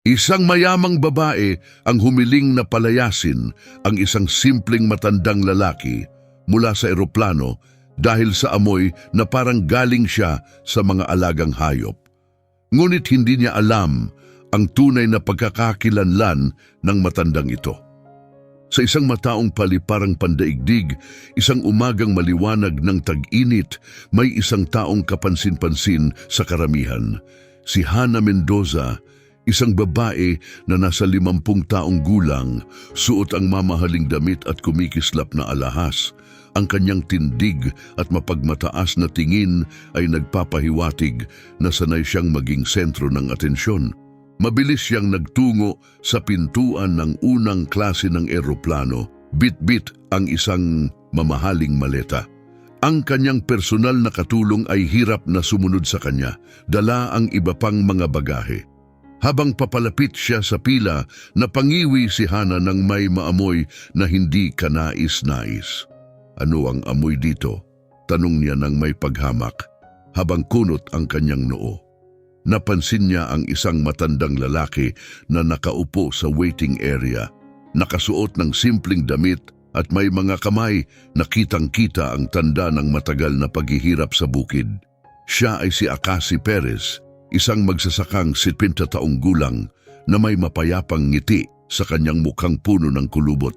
Isang mayamang babae ang humiling na palayasin ang isang simpleng matandang lalaki mula sa eroplano dahil sa amoy na parang galing siya sa mga alagang hayop. Ngunit hindi niya alam ang tunay na pagkakakilanlan ng matandang ito. Sa isang mataong paliparang pandaigdig, isang umagang maliwanag ng tag-init, may isang taong kapansin-pansin sa karamihan. Si Hana Mendoza, isang babae na nasa 50 taong gulang, suot ang mamahaling damit at kumikislap na alahas. Ang kanyang tindig at mapagmataas na tingin ay nagpapahiwatig na sanay siyang maging sentro ng atensyon. Mabilis siyang nagtungo sa pintuan ng unang klase ng eroplano, bit-bit ang isang mamahaling maleta. Ang kanyang personal na katulong ay hirap na sumunod sa kanya, dala ang iba pang mga bagahe. Habang papalapit siya sa pila, napangiwi si Hana ng may maamoy na hindi kanais-nais. "Ano ang amoy dito?" tanong niya ng may paghamak, habang kunot ang kanyang noo. Napansin niya ang isang matandang lalaki na nakaupo sa waiting area, nakasuot ng simpleng damit at may mga kamay na kitang-kita ang tanda ng matagal na paghihirap sa bukid. Siya ay si Akasi Perez, isang magsasakang 70 taong gulang na may mapayapang ngiti sa kanyang mukhang puno ng kulubot.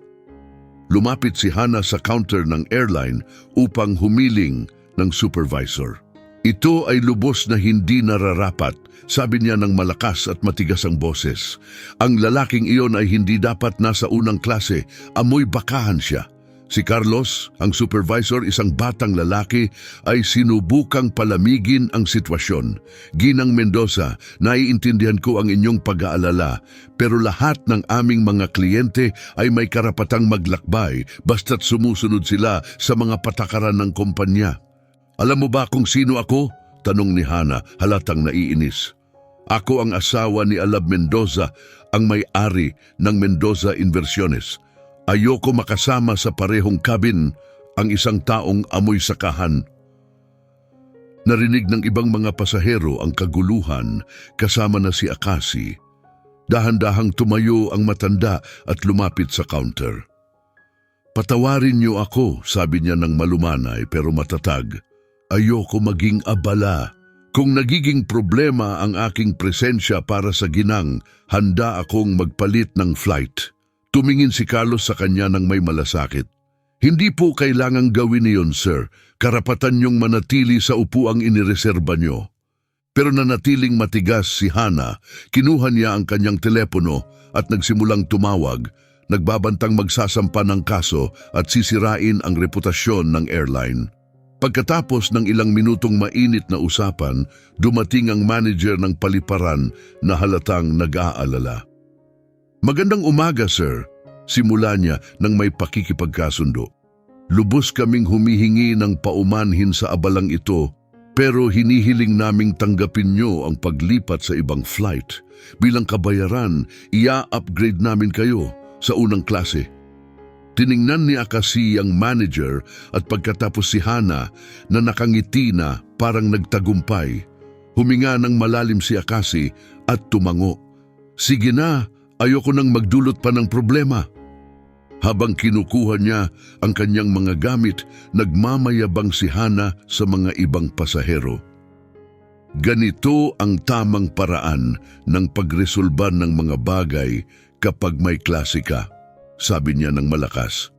Lumapit si Hana sa counter ng airline upang humiling ng supervisor. "Ito ay lubos na hindi nararapat," sabi niya ng malakas at matigas ang boses. "Ang lalaking iyon ay hindi dapat nasa unang klase, amoy bakahan siya." Si Carlos, ang supervisor, isang batang lalaki, ay sinubukang palamigin ang sitwasyon. "Ginang Mendoza, naiintindihan ko ang inyong pag-aalala, pero lahat ng aming mga kliyente ay may karapatang maglakbay basta't sumusunod sila sa mga patakaran ng kumpanya." "Alam mo ba kung sino ako?" tanong ni Hana, halatang naiinis. "Ako ang asawa ni Alab Mendoza, ang may-ari ng Mendoza Inversiones. Ayoko makasama sa parehong cabin ang isang taong amoy sakahan." Narinig ng ibang mga pasahero ang kaguluhan kasama na si Akasi. Dahan-dahang tumayo ang matanda at lumapit sa counter. "Patawarin niyo ako," sabi niya ng malumanay pero matatag. "Ayoko maging abala. Kung nagiging problema ang aking presensya para sa ginang, handa akong magpalit ng flight." Tumingin si Carlos sa kanya ng may malasakit. "Hindi po kailangang gawin niyon, sir. Karapatan niyong manatili sa upuang inireserba niyo." Pero nanatiling matigas si Hana, kinuha niya ang kanyang telepono at nagsimulang tumawag, nagbabantang magsasampa ng kaso at sisirain ang reputasyon ng airline. Pagkatapos ng ilang minutong mainit na usapan, dumating ang manager ng paliparan na halatang nag-aalala. "Magandang umaga, sir," simula niya nang may pakikipagkasundo. "Lubos kaming humihingi ng paumanhin sa abalang ito, pero hinihiling naming tanggapin niyo ang paglipat sa ibang flight. Bilang kabayaran, ia-upgrade namin kayo sa unang klase." Tiningnan ni Akasi ang manager at pagkatapos si Hana na nakangiti na parang nagtagumpay. Huminga ng malalim si Akasi at tumango. "Sige na, ayoko nang magdulot pa ng problema." Habang kinukuha niya ang kanyang mga gamit, nagmamayabang si Hana sa mga ibang pasahero. "Ganito ang tamang paraan ng pagresolba ng mga bagay kapag may klase ka," sabi niya ng malakas.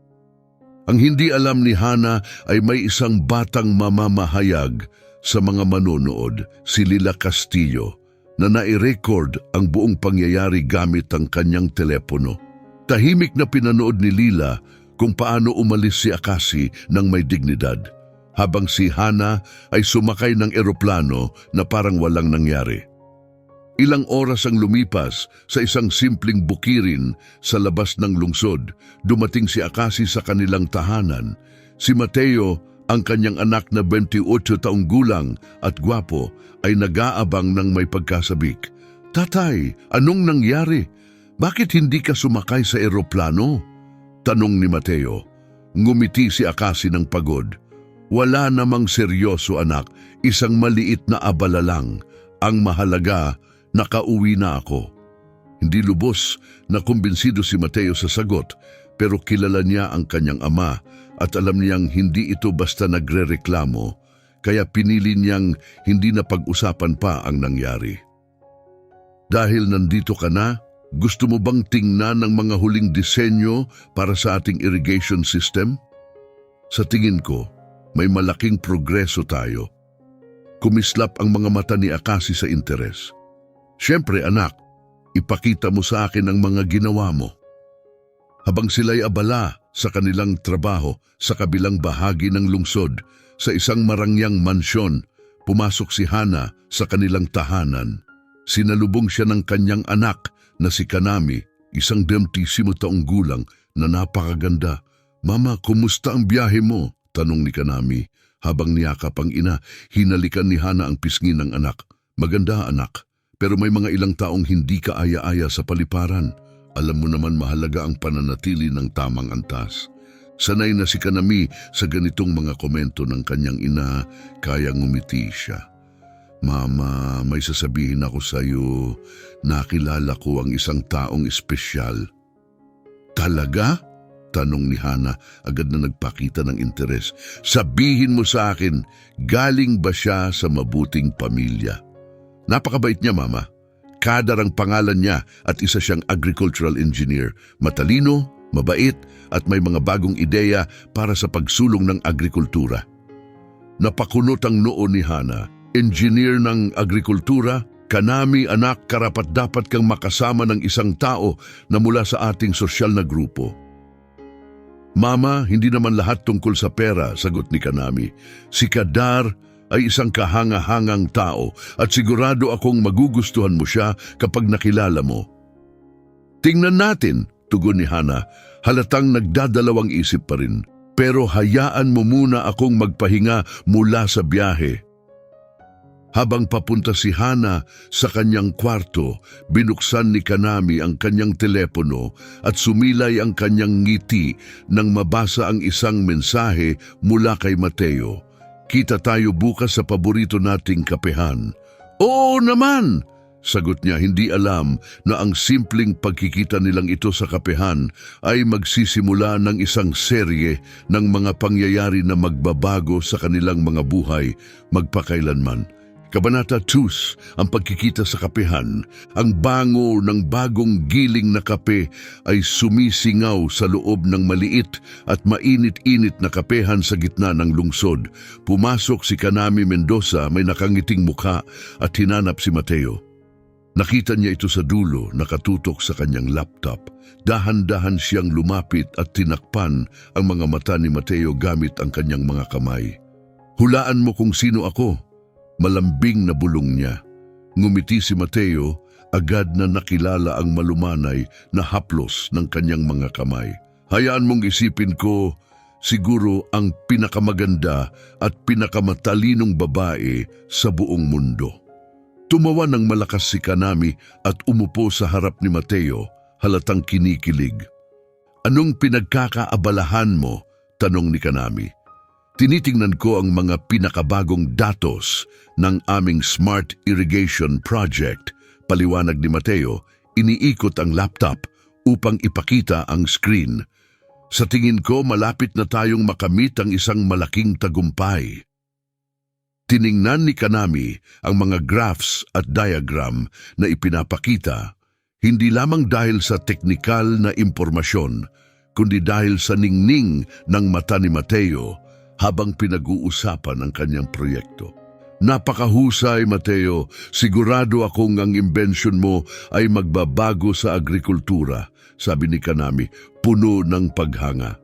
Ang hindi alam ni Hana ay may isang batang mamamahayag sa mga manonood, si Lila Castillo, na nai-record ang buong pangyayari gamit ang kanyang telepono. Tahimik na pinanood ni Lila kung paano umalis si Akasi ng may dignidad, habang si Hana ay sumakay ng eroplano na parang walang nangyari. Ilang oras ang lumipas sa isang simpleng bukirin sa labas ng lungsod. Dumating si Akasi sa kanilang tahanan. Si Mateo, ang kanyang anak na 28 taong gulang at gwapo, ay nag-aabang ng may pagkasabik. "Tatay, anong nangyari? Bakit hindi ka sumakay sa eroplano?" tanong ni Mateo. Ngumiti si Akasi ng pagod. "Wala namang seryoso, anak. Isang maliit na abala lang. Ang mahalaga, nakauwi na ako." Hindi lubos na kumbinsido si Mateo sa sagot, pero kilala niya ang kanyang ama at alam niyang hindi ito basta nagrereklamo, kaya pinili niyang hindi na pag-usapan pa ang nangyari. Dahil nandito ka na, gusto mo bang tingnan ang mga huling disenyo para sa ating irrigation system? Sa tingin ko, may malaking progreso tayo. Kumislap ang mga mata ni Akasi sa interes. Siyempre anak, ipakita mo sa akin ang mga ginawa mo. Habang sila'y abala sa kanilang trabaho sa kabilang bahagi ng lungsod, sa isang marangyang mansyon, pumasok si Hana sa kanilang tahanan. Sinalubong siya ng kanyang anak na si Kanami, isang 20 taong gulang na napakaganda. Mama, kumusta ang biyahe mo? Tanong ni Kanami. Habang niyakap ang ina, hinalikan ni Hana ang pisngi ng anak. Maganda anak, pero may mga ilang taong hindi kaaya-aya sa paliparan. Alam mo naman mahalaga ang pananatili ng tamang antas. Sanay na si Kanami sa ganitong mga komento ng kanyang ina, kaya ngumiti siya. Mama, may sasabihin ako sa iyo. Nakilala ko ang isang taong espesyal. Talaga? Tanong ni Hana, agad na nagpakita ng interes. Sabihin mo sa akin, galing ba siya sa mabuting pamilya? Napakabait niya, Mama. Kadar ang pangalan niya at isa siyang agricultural engineer. Matalino, mabait at may mga bagong ideya para sa pagsulong ng agrikultura. Napakunot ang noo ni Hana. Engineer ng agrikultura, Kanami anak, karapat-dapat kang makasama ng isang tao na mula sa ating sosyal na grupo. Mama, hindi naman lahat tungkol sa pera, sagot ni Kanami. Si Kadar ay isang kahanga-hangang tao at sigurado akong magugustuhan mo siya kapag nakilala mo. Tingnan natin, tugon ni Hana, halatang nagdadalawang isip pa rin. Pero hayaan mo muna akong magpahinga mula sa biyahe. Habang papunta si Hana sa kanyang kwarto, binuksan ni Kanami ang kanyang telepono at sumilay ang kanyang ngiti nang mabasa ang isang mensahe mula kay Mateo. Kita tayo bukas sa paborito nating kapehan. Oo naman! Sagot niya, hindi alam na ang simpleng pagkikita nilang ito sa kapehan ay magsisimula ng isang serye ng mga pangyayari na magbabago sa kanilang mga buhay magpakailanman. Kabanata 2, ang pagkikita sa kapehan. Ang bango ng bagong giling na kape ay sumisingaw sa loob ng maliit at mainit-init na kapehan sa gitna ng lungsod. Pumasok si Kanami Mendoza, may nakangiting mukha at hinanap si Mateo. Nakita niya ito sa dulo, nakatutok sa kanyang laptop. Dahan-dahan siyang lumapit at tinakpan ang mga mata ni Mateo gamit ang kanyang mga kamay. Hulaan mo kung sino ako. Malambing na bulong niya. Ngumiti si Mateo, agad na nakilala ang malumanay na haplos ng kanyang mga kamay. Hayaan mong isipin ko, siguro ang pinakamaganda at pinakamatalinong babae sa buong mundo. Tumawa ng malakas si Kanami at umupo sa harap ni Mateo, halatang kinikilig. Anong pinagkakaabalahan mo? Tanong ni Kanami. Tinitingnan ko ang mga pinakabagong datos ng aming Smart Irrigation Project. Paliwanag ni Mateo, iniikot ang laptop upang ipakita ang screen. Sa tingin ko, malapit na tayong makamit ang isang malaking tagumpay. Tiningnan ni Kanami ang mga graphs at diagram na ipinapakita, hindi lamang dahil sa teknikal na impormasyon, kundi dahil sa ningning ng mata ni Mateo habang pinag-uusapan ang kanyang proyekto. Napakahusay, Mateo. Sigurado akong ang imbensyon mo ay magbabago sa agrikultura, sabi ni Kanami, puno ng paghanga.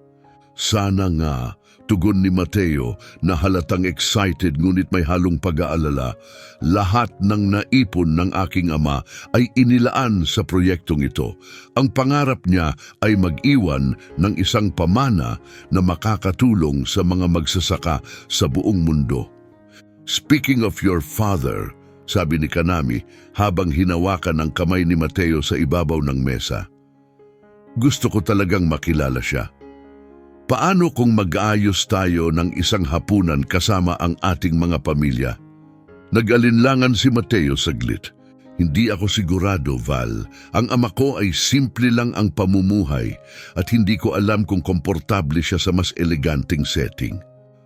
Sana nga, tugon ni Mateo na halatang excited ngunit may halong pag-aalala. Lahat ng naipon ng aking ama ay inilaan sa proyektong ito. Ang pangarap niya ay mag-iwan ng isang pamana na makakatulong sa mga magsasaka sa buong mundo. Speaking of your father, sabi ni Kanami habang hinawakan ang kamay ni Mateo sa ibabaw ng mesa. Gusto ko talagang makilala siya. Paano kung mag-aayos tayo ng isang hapunan kasama ang ating mga pamilya? Nag-alinlangan si Mateo saglit. Hindi ako sigurado, Val. Ang ama ko ay simple lang ang pamumuhay at hindi ko alam kung komportable siya sa mas eleganteng setting.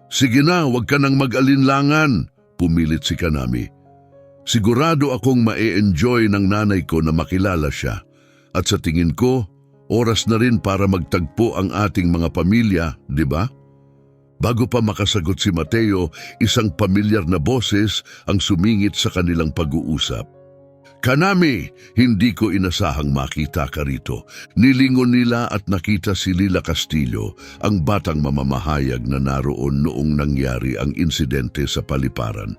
Sige na, huwag ka nang mag-alinlangan, pumilit si Kanami. Sigurado akong ma-enjoy ng nanay ko na makilala siya. At sa tingin ko, oras na rin para magtagpo ang ating mga pamilya, di ba? Bago pa makasagot si Mateo, isang pamilyar na boses ang sumingit sa kanilang pag-uusap. Kanami, hindi ko inasahang makita ka rito. Nilingon nila at nakita si Lila Castillo, ang batang mamamahayag na naroon noong nangyari ang insidente sa paliparan.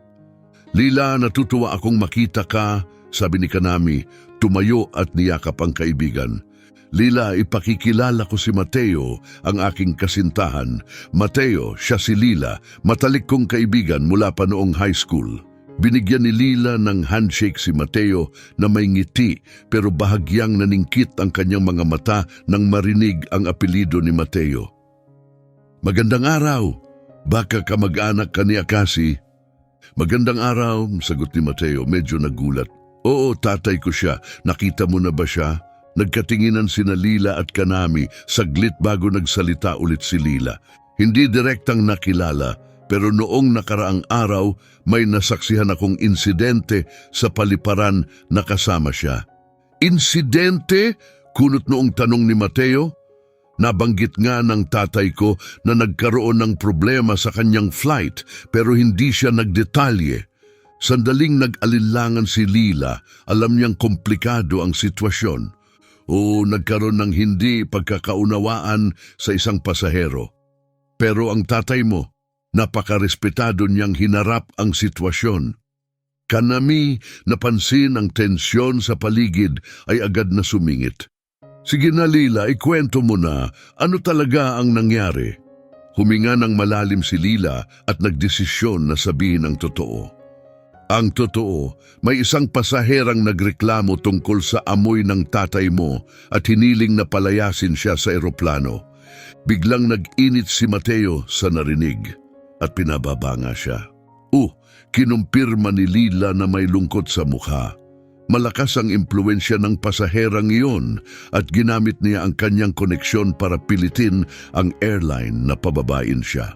Lila, natutuwa akong makita ka, sabi ni Kanami, tumayo at niyakap ang kaibigan. Lila, ipakikilala ko si Mateo, ang aking kasintahan. Mateo, siya si Lila, matalik kong kaibigan mula pa noong high school. Binigyan ni Lila ng handshake si Mateo na may ngiti pero bahagyang naningkit ang kanyang mga mata nang marinig ang apelido ni Mateo. Magandang araw, baka kamag-anak ka ni Akasi? Magandang araw, sagot ni Mateo, medyo nagulat. Oo, tatay ko siya, nakita mo na ba siya? Nagkatinginan sina Lila at Kanami, saglit bago nagsalita ulit si Lila. Hindi direktang nakilala, pero noong nakaraang araw, may nasaksihan akong insidente sa paliparan na kasama siya. Insidente? Kunot noong tanong ni Mateo. Nabanggit nga ng tatay ko na nagkaroon ng problema sa kanyang flight pero hindi siya nagdetalye. Sandaling nag-alinlangan si Lila, alam niyang komplikado ang sitwasyon. O nagkaroon ng hindi pagkakaunawaan sa isang pasahero. Pero ang tatay mo, napakarespetado niyang hinarap ang sitwasyon. Kanami, napansin ang tensyon sa paligid ay agad na sumingit. Sige na Lila, ikwento mo na, ano talaga ang nangyari? Huminga ng malalim si Lila at nagdesisyon na sabihin ang totoo. Ang totoo, may isang pasaherang nagreklamo tungkol sa amoy ng tatay mo at hiniling na palayasin siya sa eroplano. Biglang nag-init si Mateo sa narinig. At pinababa nga siya. Kinumpirma ni Lila na may lungkot sa mukha. Malakas ang impluensya ng pasaherang iyon at ginamit niya ang kanyang koneksyon para pilitin ang airline na pababain siya.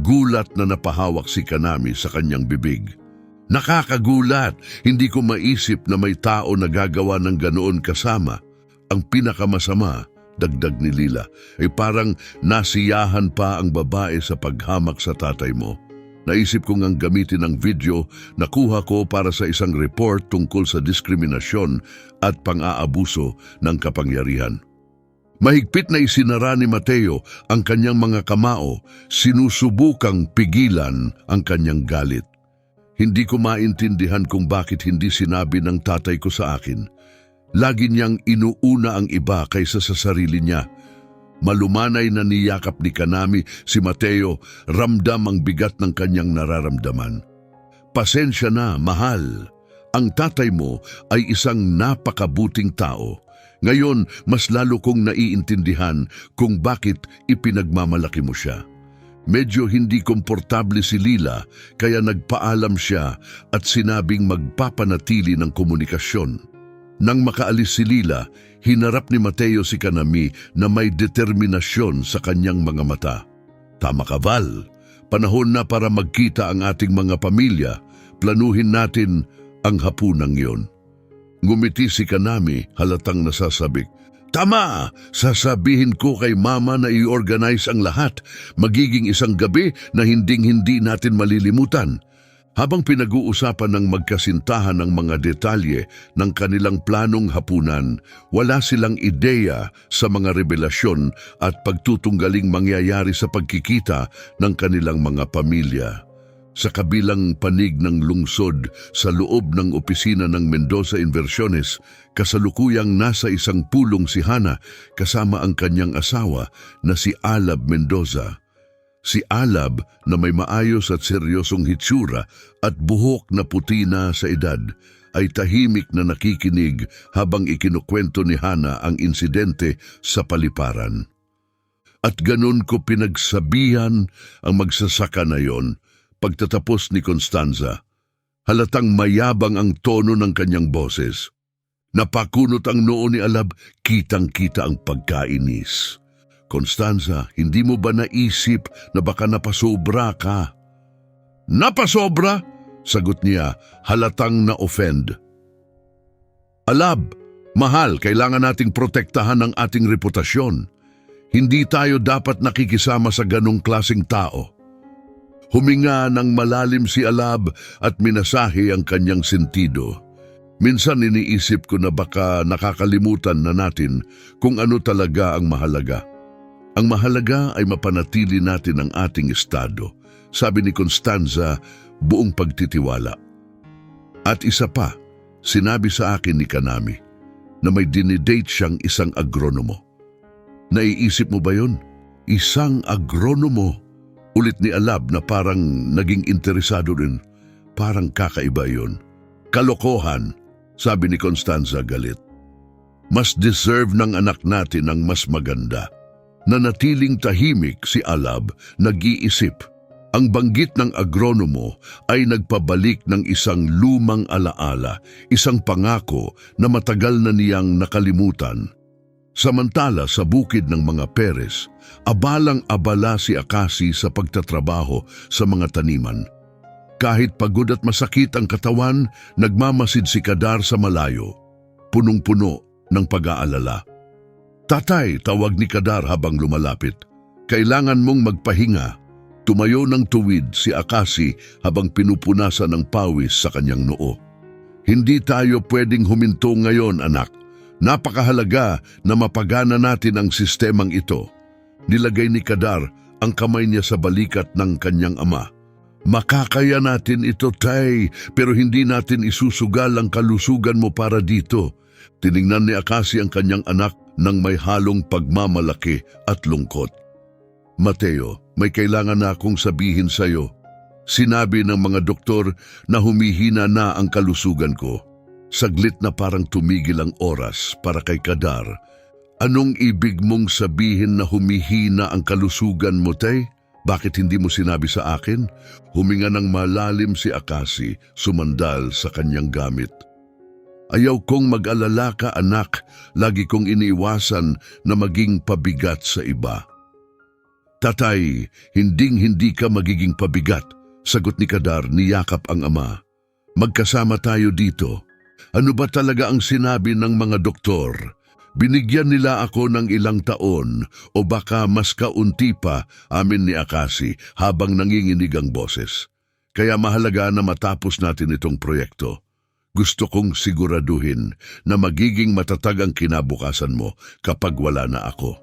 Gulat na napahawak si Kanami sa kanyang bibig. Nakakagulat, hindi ko maisip na may tao na gagawa ng ganoon kasama. Ang pinakamasama, dagdag ni Lila, ay parang nasiyahan pa ang babae sa paghamak sa tatay mo. Naisip kong ang gamitin ang video na kuha ko para sa isang report tungkol sa diskriminasyon at pang-aabuso ng kapangyarihan. Mahigpit na isinara ni Mateo ang kanyang mga kamao, sinusubukang pigilan ang kanyang galit. Hindi ko maintindihan kung bakit hindi sinabi ng tatay ko sa akin. Lagi niyang inuuna ang iba kaysa sa sarili niya. Malumanay na niyakap ni Kanami si Mateo, ramdam ang bigat ng kanyang nararamdaman. Pasensya na, mahal. Ang tatay mo ay isang napakabuting tao. Ngayon, mas lalo kong naiintindihan kung bakit ipinagmamalaki mo siya. Medyo hindi komportable si Lila kaya nagpaalam siya at sinabing magpapanatili ng komunikasyon. Nang makaalis si Lila, hinarap ni Mateo si Kanami na may determinasyon sa kanyang mga mata. Tama ka, Val. Panahon na para magkita ang ating mga pamilya. Planuhin natin ang hapunang iyon. Ngumiti si Kanami, halatang nasasabik. Tama! Sasabihin ko kay Mama na i-organize ang lahat. Magiging isang gabi na hinding-hindi natin malilimutan. Habang pinag-uusapan ng magkasintahan ng mga detalye ng kanilang planong hapunan, wala silang ideya sa mga revelasyon at pagtutunggaling mangyayari sa pagkikita ng kanilang mga pamilya. Sa kabilang panig ng lungsod sa loob ng opisina ng Mendoza Inversiones, kasalukuyang nasa isang pulong si Hana kasama ang kanyang asawa na si Alab Mendoza. Si Alab na may maayos at seryosong hitsura at buhok na puti na sa edad ay tahimik na nakikinig habang ikinukwento ni Hana ang insidente sa paliparan. At ganun ko pinagsabihan ang magsasaka na yon pagtatapos ni Constanza. Halatang mayabang ang tono ng kanyang boses. Napakunot ang noo ni Alab, kitang-kita ang pagkainis. Constanza, hindi mo ba naisip na baka napasobra ka? Napasobra? Sagot niya, halatang na-offend. Alab, mahal, kailangan nating protektahan ang ating reputasyon. Hindi tayo dapat nakikisama sa ganong klaseng tao. Huminga ng malalim si Alab at minasahe ang kanyang sentido. Minsan iniisip ko na baka nakakalimutan na natin kung ano talaga ang mahalaga. Ang mahalaga ay mapanatili natin ang ating estado, sabi ni Constanza, buong pagtitiwala. At isa pa, sinabi sa akin ni Kanami na may dinidate siyang isang agronomo. Naiisip mo ba yun? Isang agronomo? Ulit ni Alab na parang naging interesado rin. Parang kakaiba yun. Kalokohan, sabi ni Constanza galit. Mas deserve ng anak natin ang mas maganda. Nanatiling tahimik si Alab, nag-iisip. Ang banggit ng agronomo ay nagpabalik ng isang lumang alaala, isang pangako na matagal na niyang nakalimutan. Samantala sa bukid ng mga Perez, abalang-abala si Akasi sa pagtatrabaho sa mga taniman. Kahit pagod at masakit ang katawan, nagmamasid si Kadar sa malayo, punong-puno ng pag-aalala. Tatay, tawag ni Kadar habang lumalapit. Kailangan mong magpahinga. Tumayo ng tuwid si Akasi habang pinupunasan ng pawis sa kanyang noo. Hindi tayo pwedeng huminto ngayon, anak. Napakahalaga na mapagana natin ang sistemang ito. Nilagay ni Kadar ang kamay niya sa balikat ng kanyang ama. Makakaya natin ito, tay, pero hindi natin isusugal ang kalusugan mo para dito. Tiningnan ni Akasi ang kanyang anak nang may halong pagmamalaki at lungkot. Mateo, may kailangan na akong sabihin sa iyo. Sinabi ng mga doktor na humihina na ang kalusugan ko. Saglit na parang tumigil ang oras para kay Kadar. Anong ibig mong sabihin na humihina ang kalusugan mo, tay? Bakit hindi mo sinabi sa akin? Huminga ng malalim si Akasi, sumandal sa kanyang gamit. Ayaw kong mag-alala ka, anak. Lagi kong iniiwasan na maging pabigat sa iba. Tatay, hinding-hindi ka magiging pabigat, sagot ni Kadar, niyakap ang ama. Magkasama tayo dito. Ano ba talaga ang sinabi ng mga doktor? Binigyan nila ako ng ilang taon o baka mas kaunti pa, amin ni Akasi habang nanginginig ang boses. Kaya mahalaga na matapos natin itong proyekto. Gusto kong siguraduhin na magiging matatag ang kinabukasan mo kapag wala na ako.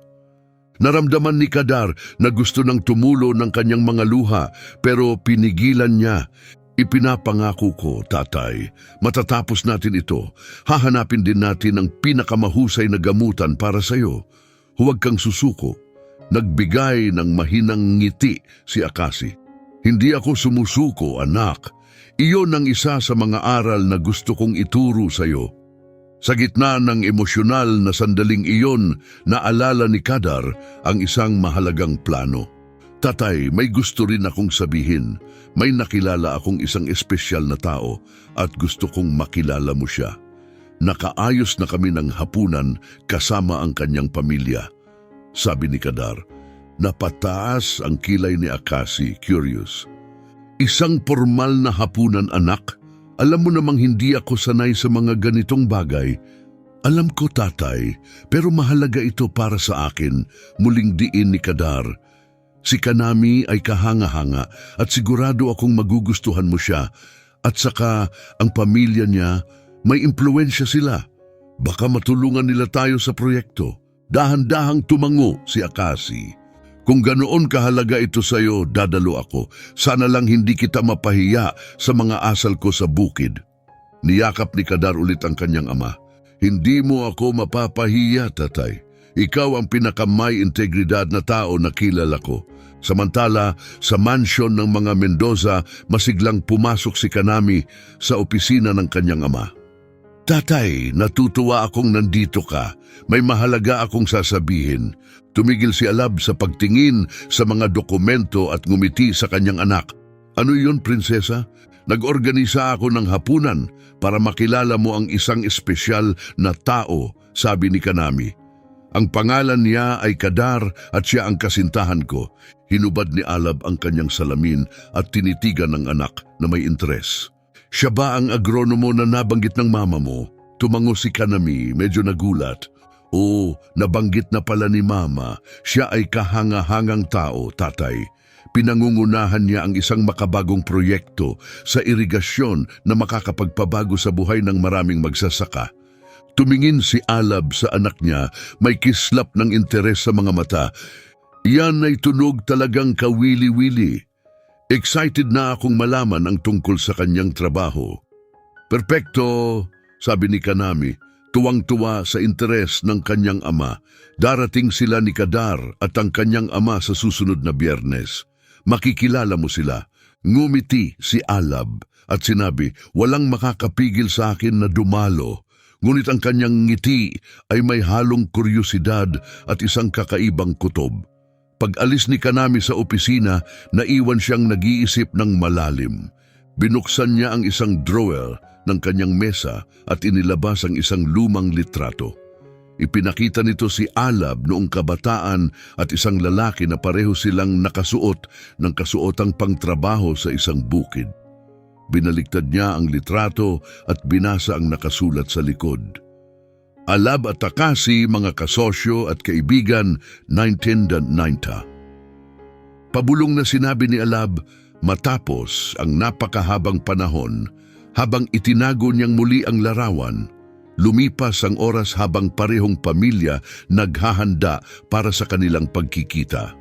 Naramdaman ni Kadar na gusto nang tumulo ng kanyang mga luha pero pinigilan niya. Ipinapangako ko, tatay, matatapos natin ito. Hahanapin din natin ang pinakamahusay na gamutan para sa iyo. Huwag kang susuko. Nagbigay ng mahinang ngiti si Akasi. Hindi ako sumusuko, anak. Iyon ang isa sa mga aral na gusto kong ituro sa iyo. Sa gitna ng emosyonal na sandaling iyon, naalala ni Kadar ang isang mahalagang plano. Tatay, may gusto rin akong sabihin. May nakilala akong isang espesyal na tao at gusto kong makilala mo siya. Nakaayos na kami ng hapunan kasama ang kanyang pamilya. Sabi ni Kadar, napataas ang kilay ni Akasi, curious. Isang formal na hapunan, anak? Alam mo namang hindi ako sanay sa mga ganitong bagay. Alam ko, tatay, pero mahalaga ito para sa akin, muling diin ni Kadar. Si Kanami ay kahanga-hanga at sigurado akong magugustuhan mo siya at saka ang pamilya niya, may impluwensya sila. Baka matulungan nila tayo sa proyekto. Dahan-dahang tumango si Akasi. Kung ganoon kahalaga ito sa iyo, dadalo ako. Sana lang hindi kita mapahiya sa mga asal ko sa bukid. Niyakap ni Kadar ulit ang kanyang ama. Hindi mo ako mapapahiya, tatay. Ikaw ang pinakamay integridad na tao na kilala ko. Samantala, sa mansyon ng mga Mendoza, masiglang pumasok si Kanami sa opisina ng kanyang ama. Tatay, natutuwa akong nandito ka. May mahalaga akong sasabihin. Tumigil si Alab sa pagtingin sa mga dokumento at ngumiti sa kanyang anak. Ano yun, prinsesa? Nag-organisa ako ng hapunan para makilala mo ang isang espesyal na tao, sabi ni Kanami. Ang pangalan niya ay Kadar at siya ang kasintahan ko. Hinubad ni Alab ang kanyang salamin at tinitigan ng anak na may interes. Siya ba ang agronomo na nabanggit ng mama mo? Tumango si Kanami, medyo nagulat. Oo, nabanggit na pala ni mama. Siya ay kahanga-hangang tao, tatay. Pinangungunahan niya ang isang makabagong proyekto sa irigasyon na makakapagpabago sa buhay ng maraming magsasaka. Tumingin si Alab sa anak niya, may kislap ng interes sa mga mata. Yan ay tunog talagang kawili-wili. Excited na akong malaman ang tungkol sa kanyang trabaho. Perpekto, sabi ni Kanami, tuwang-tuwa sa interes ng kanyang ama. Darating sila ni Kadar at ang kanyang ama sa susunod na Biyernes. Makikilala mo sila. Ngumiti si Alab at sinabi, walang makakapigil sa akin na dumalo. Ngunit ang kanyang ngiti ay may halong kuryosidad at isang kakaibang kutob. Pag-alis ni Kanami sa opisina, naiwan siyang nag-iisip ng malalim. Binuksan niya ang isang drawer ng kanyang mesa at inilabas ang isang lumang litrato. Ipinakita nito si Alab noong kabataan at isang lalaki na pareho silang nakasuot ng kasuotang pangtrabaho sa isang bukid. Binaliktad niya ang litrato at binasa ang nakasulat sa likod. Alab at Akasi, mga kasosyo at kaibigan, 1990. Pabulong na sinabi ni Alab, matapos ang napakahabang panahon, habang itinago niyang muli ang larawan, lumipas ang oras habang parehong pamilya naghahanda para sa kanilang pagkikita.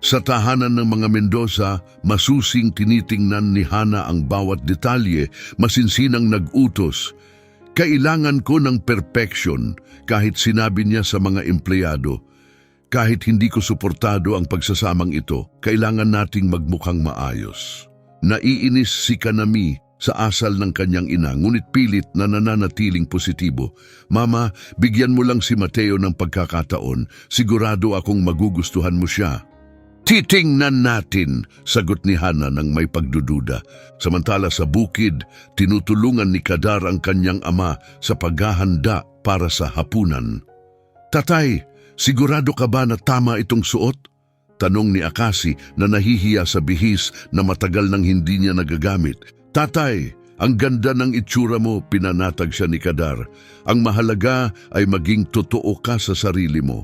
Sa tahanan ng mga Mendoza, masusing tinitingnan ni Hana ang bawat detalye, masinsinang nag-utos. Kailangan ko ng perfection, kahit sinabi niya sa mga empleyado. Kahit hindi ko suportado ang pagsasamang ito, kailangan nating magmukhang maayos. Naiinis si Kanami sa asal ng kanyang ina, ngunit pilit na nananatiling positibo. Mama, bigyan mo lang si Mateo ng pagkakataon. Sigurado akong magugustuhan mo siya. Titingnan natin, sagot ni Hana ng may pagdududa. Samantala sa bukid, tinutulungan ni Kadar ang kanyang ama sa paghahanda para sa hapunan. Tatay, sigurado ka ba na tama itong suot? Tanong ni Akasi na nahihiya sa bihis na matagal nang hindi niya nagagamit. Tatay, ang ganda ng itsura mo, pinanatag siya ni Kadar. Ang mahalaga ay maging totoo ka sa sarili mo.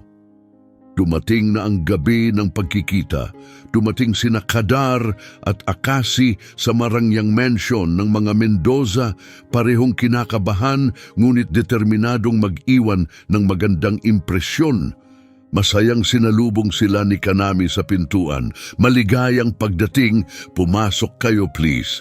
Dumating na ang gabi ng pagkikita. Dumating sina Kadar at Akasi sa marangyang mansion ng mga Mendoza, parehong kinakabahan ngunit determinadong mag-iwan ng magandang impresyon. Masayang sinalubong sila ni Kanami sa pintuan. Maligayang pagdating, pumasok kayo please.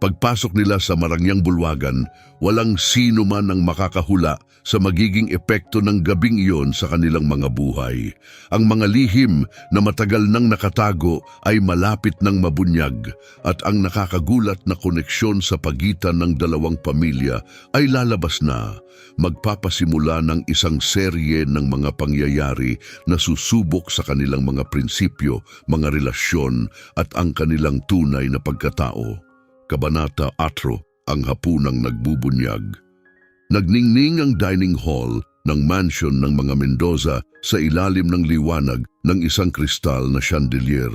Pagpasok nila sa marangyang bulwagan, walang sino man ang makakahula sa magiging epekto ng gabing iyon sa kanilang mga buhay. Ang mga lihim na matagal nang nakatago ay malapit ng mabunyag at ang nakakagulat na koneksyon sa pagitan ng dalawang pamilya ay lalabas na. Magpapasimula ng isang serye ng mga pangyayari na susubok sa kanilang mga prinsipyo, mga relasyon at ang kanilang tunay na pagkatao. Kabanata 4, ang hapunang nagbubunyag. Nagningning ang dining hall ng mansion ng mga Mendoza sa ilalim ng liwanag ng isang kristal na chandelier.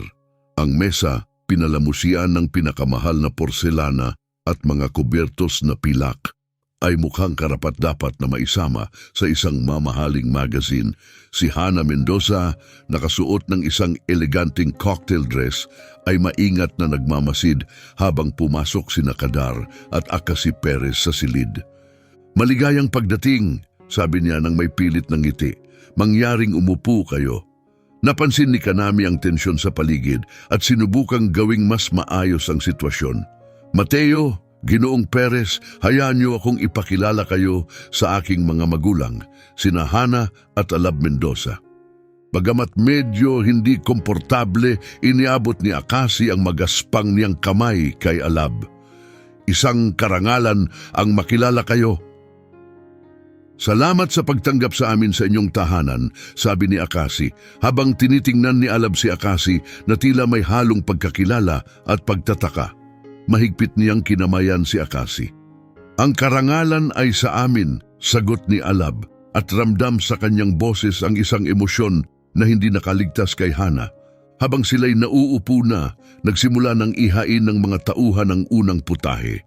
Ang mesa, pinalamusian ng pinakamahal na porselana at mga kubertos na pilak, ay mukhang karapat-dapat na maisama sa isang mamahaling magazine. Si Hana Mendoza, nakasuot ng isang eleganteng cocktail dress, ay maingat na nagmamasid habang pumasok sina Kadar at Akasi Perez sa silid. Maligayang pagdating, sabi niya nang may pilit ng ngiti. Mangyaring umupo kayo. Napansin ni Kanami ang tensyon sa paligid at sinubukang gawing mas maayos ang sitwasyon. Mateo, Ginoong Perez, hayaan niyo akong ipakilala kayo sa aking mga magulang, sina Hana at Alab Mendoza. Bagamat medyo hindi komportable, iniabot ni Akasi ang magaspang niyang kamay kay Alab. Isang karangalan ang makilala kayo. Salamat sa pagtanggap sa amin sa inyong tahanan, sabi ni Akasi, habang tinitingnan ni Alab si Akasi na tila may halong pagkakilala at pagtataka. Mahigpit niyang kinamayan si Akasi. Ang karangalan ay sa amin, sagot ni Alab, at ramdam sa kanyang boses ang isang emosyon na hindi nakaligtas kay Hana. Habang sila'y nauupo na, nagsimula ng ihain ng mga tauhan ang unang putahe.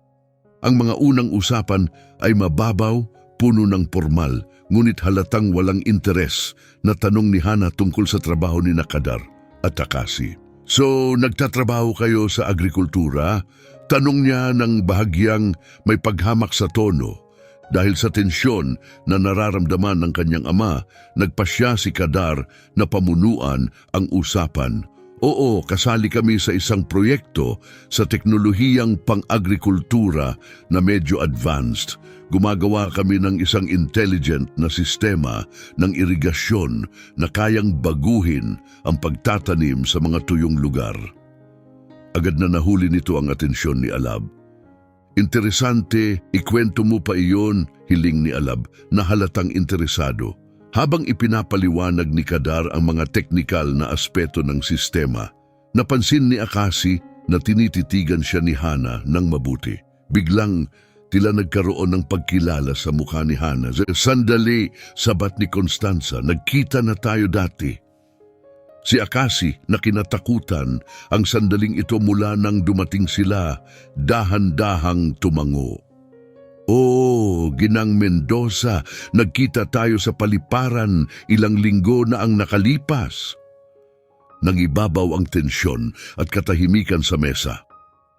Ang mga unang usapan ay mababaw, puno ng formal, ngunit halatang walang interes na tanong ni Hana tungkol sa trabaho ni Kadar at Akasi. So, nagtatrabaho kayo sa agrikultura? Tanong niya ng bahagyang may paghamak sa tono. Dahil sa tensyon na nararamdaman ng kanyang ama, nagpasya si Kadar na pamunuan ang usapan. Oo, kasali kami sa isang proyekto sa teknolohiyang pang-agrikultura na medyo advanced. Gumagawa kami ng isang intelligent na sistema ng irigasyon na kayang baguhin ang pagtatanim sa mga tuyong lugar. Agad na nahuli nito ang atensyon ni Alab. Interesante, ikwento mo pa iyon, hiling ni Alab na halatang interesado. Habang ipinapaliwanag ni Kadar ang mga teknikal na aspeto ng sistema, napansin ni Akasi na tinititigan siya ni Hana ng mabuti. Biglang tila nagkaroon ng pagkilala sa mukha ni Hana. Sandali, sabat ni Constanza, nagkita na tayo dati. Si Akasi na kinatakutan ang sandaling ito mula nang dumating sila, dahan-dahang tumango. Oh, Ginang Mendoza, nagkita tayo sa paliparan ilang linggo na ang nakalipas. Nangibabaw ang tensyon at katahimikan sa mesa.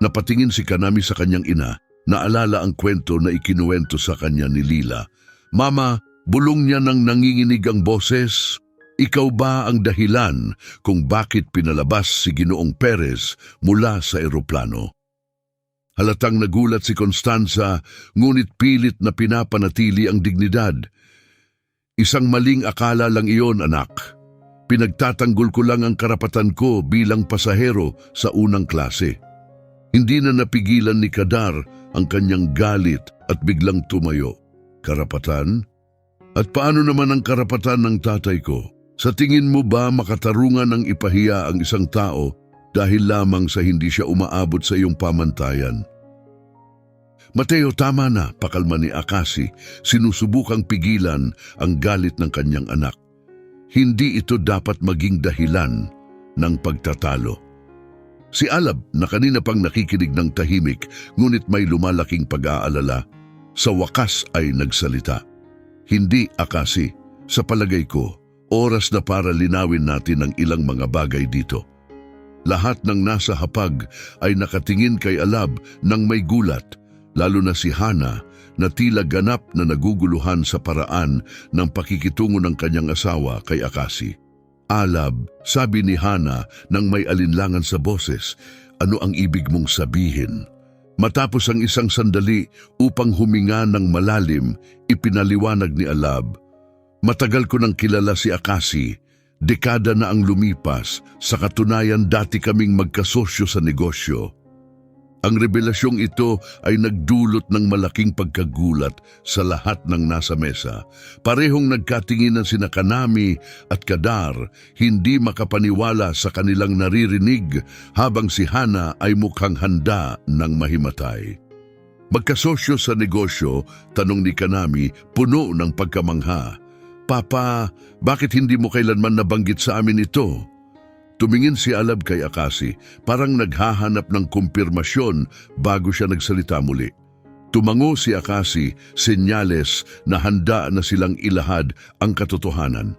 Napatingin si Kanami sa kanyang ina, naalala ang kwento na ikinuwento sa kanya ni Lila. Mama, bulong niya nang nanginginig ang boses. Ikaw ba ang dahilan kung bakit pinalabas si Ginoong Perez mula sa eroplano? Halatang nagulat si Constanza, ngunit pilit na pinapanatili ang dignidad. Isang maling akala lang iyon, anak. Pinagtatanggol ko lang ang karapatan ko bilang pasahero sa unang klase. Hindi na napigilan ni Kadar ang kanyang galit at biglang tumayo. Karapatan? At paano naman ang karapatan ng tatay ko? Sa tingin mo ba makatarungan ng ipahiya ang isang tao dahil lamang sa hindi siya umaabot sa iyong pamantayan? Mateo, tama na, pakalma ni Akasi, sinusubukang pigilan ang galit ng kanyang anak. Hindi ito dapat maging dahilan ng pagtatalo. Si Alab na kanina pang nakikinig ng tahimik, ngunit may lumalaking pag-aalala, sa wakas ay nagsalita. Hindi, Akasi, sa palagay ko, oras na para linawin natin ang ilang mga bagay dito. Lahat ng nasa hapag ay nakatingin kay Alab nang may gulat, lalo na si Hana na tila ganap na naguguluhan sa paraan ng pakikitungo ng kanyang asawa kay Akasi. Alab, sabi ni Hana nang may alinlangan sa boses, ano ang ibig mong sabihin? Matapos ang isang sandali upang huminga ng malalim, ipinaliwanag ni Alab, matagal ko nang kilala si Akasi, dekada na ang lumipas, sa katunayan dati kaming magkasosyo sa negosyo. Ang revelasyong ito ay nagdulot ng malaking pagkagulat sa lahat ng nasa mesa. Parehong nagkatinginan sina Kanami at Kadar, hindi makapaniwala sa kanilang naririnig habang si Hana ay mukhang handa ng mahimatay. Magkasosyo sa negosyo, tanong ni Kanami, puno ng pagkamangha. Papa, bakit hindi mo kailanman nabanggit sa amin ito? Tumingin si Alab kay Akasi, parang naghahanap ng kumpirmasyon bago siya nagsalita muli. Tumango si Akasi, senyales na handa na silang ilahad ang katotohanan.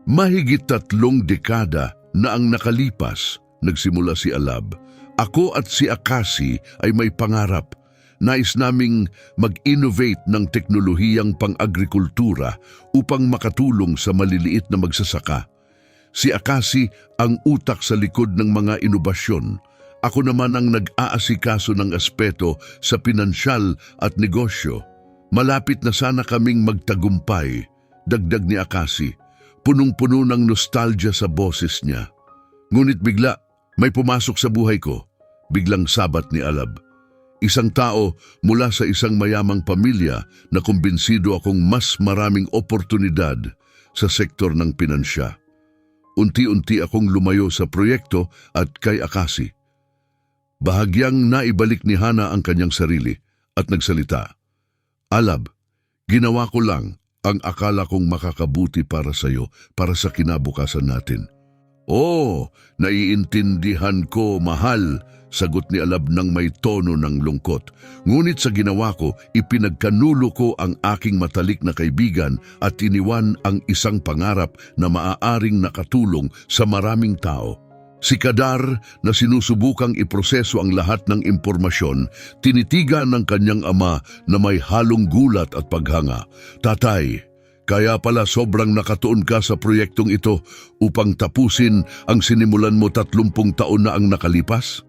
Mahigit 3 dekada na ang nakalipas, nagsimula si Alab. Ako at si Akasi ay may pangarap. Nais naming mag-innovate ng teknolohiyang pang-agrikultura upang makatulong sa maliliit na magsasaka. Si Akasi ang utak sa likod ng mga inobasyon. Ako naman ang nag-aasikaso ng aspeto sa pinansyal at negosyo. Malapit na sana kaming magtagumpay, dagdag ni Akasi. Punong-puno ng nostalgia sa boses niya. Ngunit bigla, may pumasok sa buhay ko. Biglang sabat ni Alab. Isang tao mula sa isang mayamang pamilya na kumbinsido akong mas maraming oportunidad sa sektor ng pinansya. Unti-unti akong lumayo sa proyekto at kay Akasi. Bahagyang naibalik ni Hana ang kanyang sarili at nagsalita, "Alab, ginawa ko lang ang akala kong makakabuti para sa iyo, para sa kinabukasan natin." "Oh, naiintindihan ko, mahal," sagot ni Alab ng may tono ng lungkot. "Ngunit sa ginawa ko, ipinagkanulo ko ang aking matalik na kaibigan at iniwan ang isang pangarap na maaaring nakatulong sa maraming tao." Si Kadar na sinusubukang iproseso ang lahat ng impormasyon, tinitigan ng kanyang ama na may halong gulat at paghanga. "Tatay, kaya pala sobrang nakatuon ka sa proyektong ito upang tapusin ang sinimulan mo 30 taon na ang nakalipas?"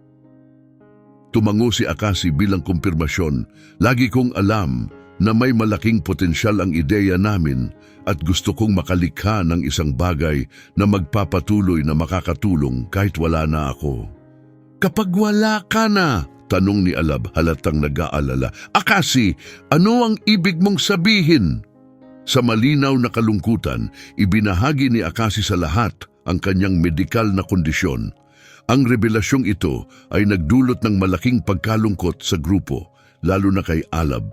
Tumango si Akasi bilang kumpirmasyon. "Lagi kong alam na may malaking potensyal ang ideya namin at gusto kong makalikha ng isang bagay na magpapatuloy na makakatulong kahit wala na ako." "Kapag wala ka na?" tanong ni Alab halatang nag-aalala. "Akasi, ano ang ibig mong sabihin?" Sa malinaw na kalungkutan, ibinahagi ni Akasi sa lahat ang kanyang medikal na kondisyon. Ang revelasyong ito ay nagdulot ng malaking pagkalungkot sa grupo, lalo na kay Alab.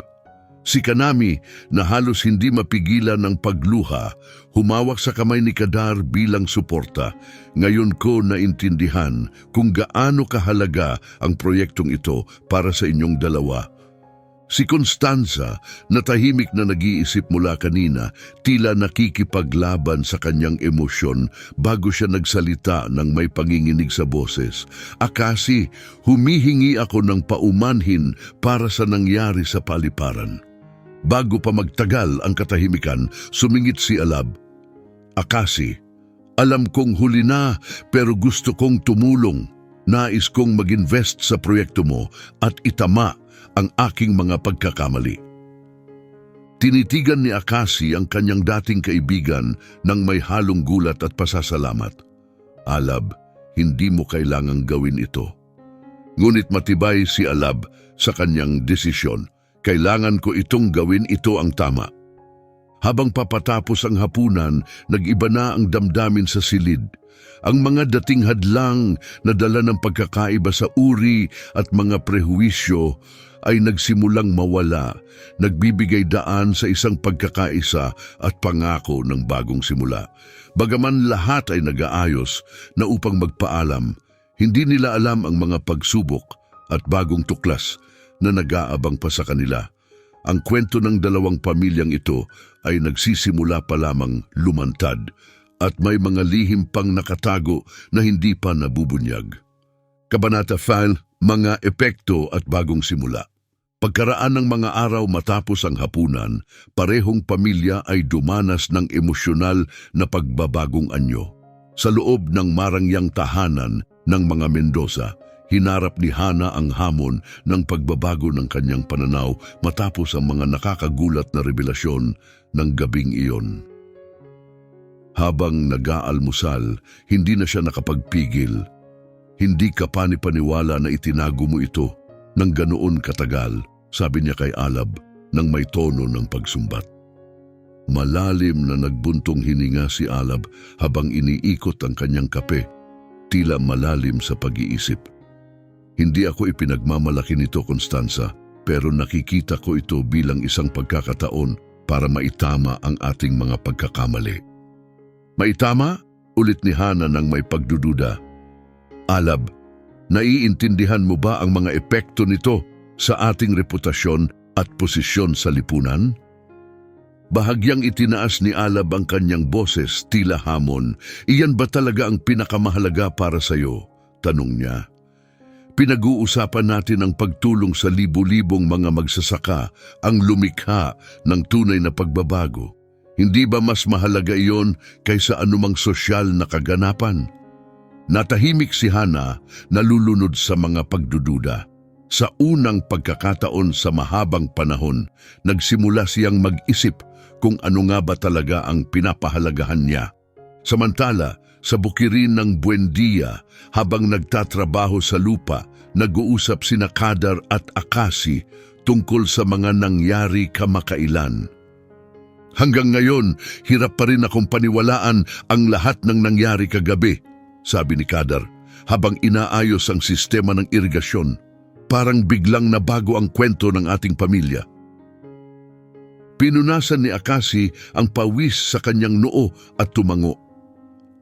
Si Kanami, na halos hindi mapigilan ng pagluha, humawak sa kamay ni Kadar bilang suporta. "Ngayon ko naintindihan kung gaano kahalaga ang proyektong ito para sa inyong dalawa." Si Constanza, na tahimik na nag-iisip mula kanina, tila nakikipaglaban sa kanyang emosyon bago siya nagsalita ng may panginginig sa boses. "Akasi, humihingi ako ng paumanhin para sa nangyari sa paliparan." Bago pa magtagal ang katahimikan, sumingit si Alab. "Akasi, alam kong huli na pero gusto kong tumulong. Nais kong mag-invest sa proyekto mo at itama ang aking mga pagkakamali." Tinitigan ni Akasi ang kanyang dating kaibigan ng may halong gulat at pasasalamat. "Alab, hindi mo kailangang gawin ito." Ngunit matibay si Alab sa kanyang desisyon. "Kailangan ko itong gawin, ito ang tama." Habang papatapos ang hapunan, nag-iba na ang damdamin sa silid. Ang mga dating hadlang na dala ng pagkakaiba sa uri at mga prehuwisyo ay nagsimulang mawala, nagbibigay daan sa isang pagkakaisa at pangako ng bagong simula. Bagaman lahat ay nag-aayos na upang magpaalam, hindi nila alam ang mga pagsubok at bagong tuklas na nag-aabang pa sa kanila. Ang kwento ng dalawang pamilyang ito ay nagsisimula pa lamang lumantad at may mga lihim pang nakatago na hindi pa nabubunyag. Kabanata 5, mga epekto at bagong simula. Pagkaraan ng mga araw matapos ang hapunan, parehong pamilya ay dumanas ng emosyonal na pagbabagong anyo. Sa loob ng marangyang tahanan ng mga Mendoza, hinarap ni Hana ang hamon ng pagbabago ng kanyang pananaw matapos ang mga nakakagulat na revelasyon ng gabing iyon. Habang nag-aalmusal, hindi na siya nakapagpigil. "Hindi ka panipaniwala na itinago mo ito ng ganoon katagal," sabi niya kay Alab ng may tono ng pagsumbat. Malalim na nagbuntong hininga si Alab habang iniikot ang kanyang kape, tila malalim sa pag-iisip. "Hindi ako ipinagmamalaki nito, Constanza, pero nakikita ko ito bilang isang pagkakataon para maitama ang ating mga pagkakamali." "Maitama?" ulit ni Hana ng may pagdududa. "Alab, naiintindihan mo ba ang mga epekto nito sa ating reputasyon at posisyon sa lipunan?" Bahagyang itinaas ni Alab ang kanyang boses, tila hamon. "Iyan ba talaga ang pinakamahalaga para sa iyo?" tanong niya. "Pinag-uusapan natin ang pagtulong sa libu-libong mga magsasaka, ang lumikha ng tunay na pagbabago. Hindi ba mas mahalaga iyon kaysa anumang sosyal na kaganapan?" Natahimik si Hana, nalulunod sa mga pagdududa. Sa unang pagkakataon sa mahabang panahon, nagsimula siyang mag-isip kung ano nga ba talaga ang pinapahalagahan niya. Samantala, sa bukirin ng Buendia, habang nagtatrabaho sa lupa, nag-uusap sina Kadar at Akasi tungkol sa mga nangyari kamakailan. Hanggang ngayon, hirap pa rin akong paniwalaan ang lahat ng nangyari kagabi, sabi ni Kadar, habang inaayos ang sistema ng irigasyon. Parang biglang nabago ang kwento ng ating pamilya. Pinunasan ni Akasi ang pawis sa kanyang noo at tumango.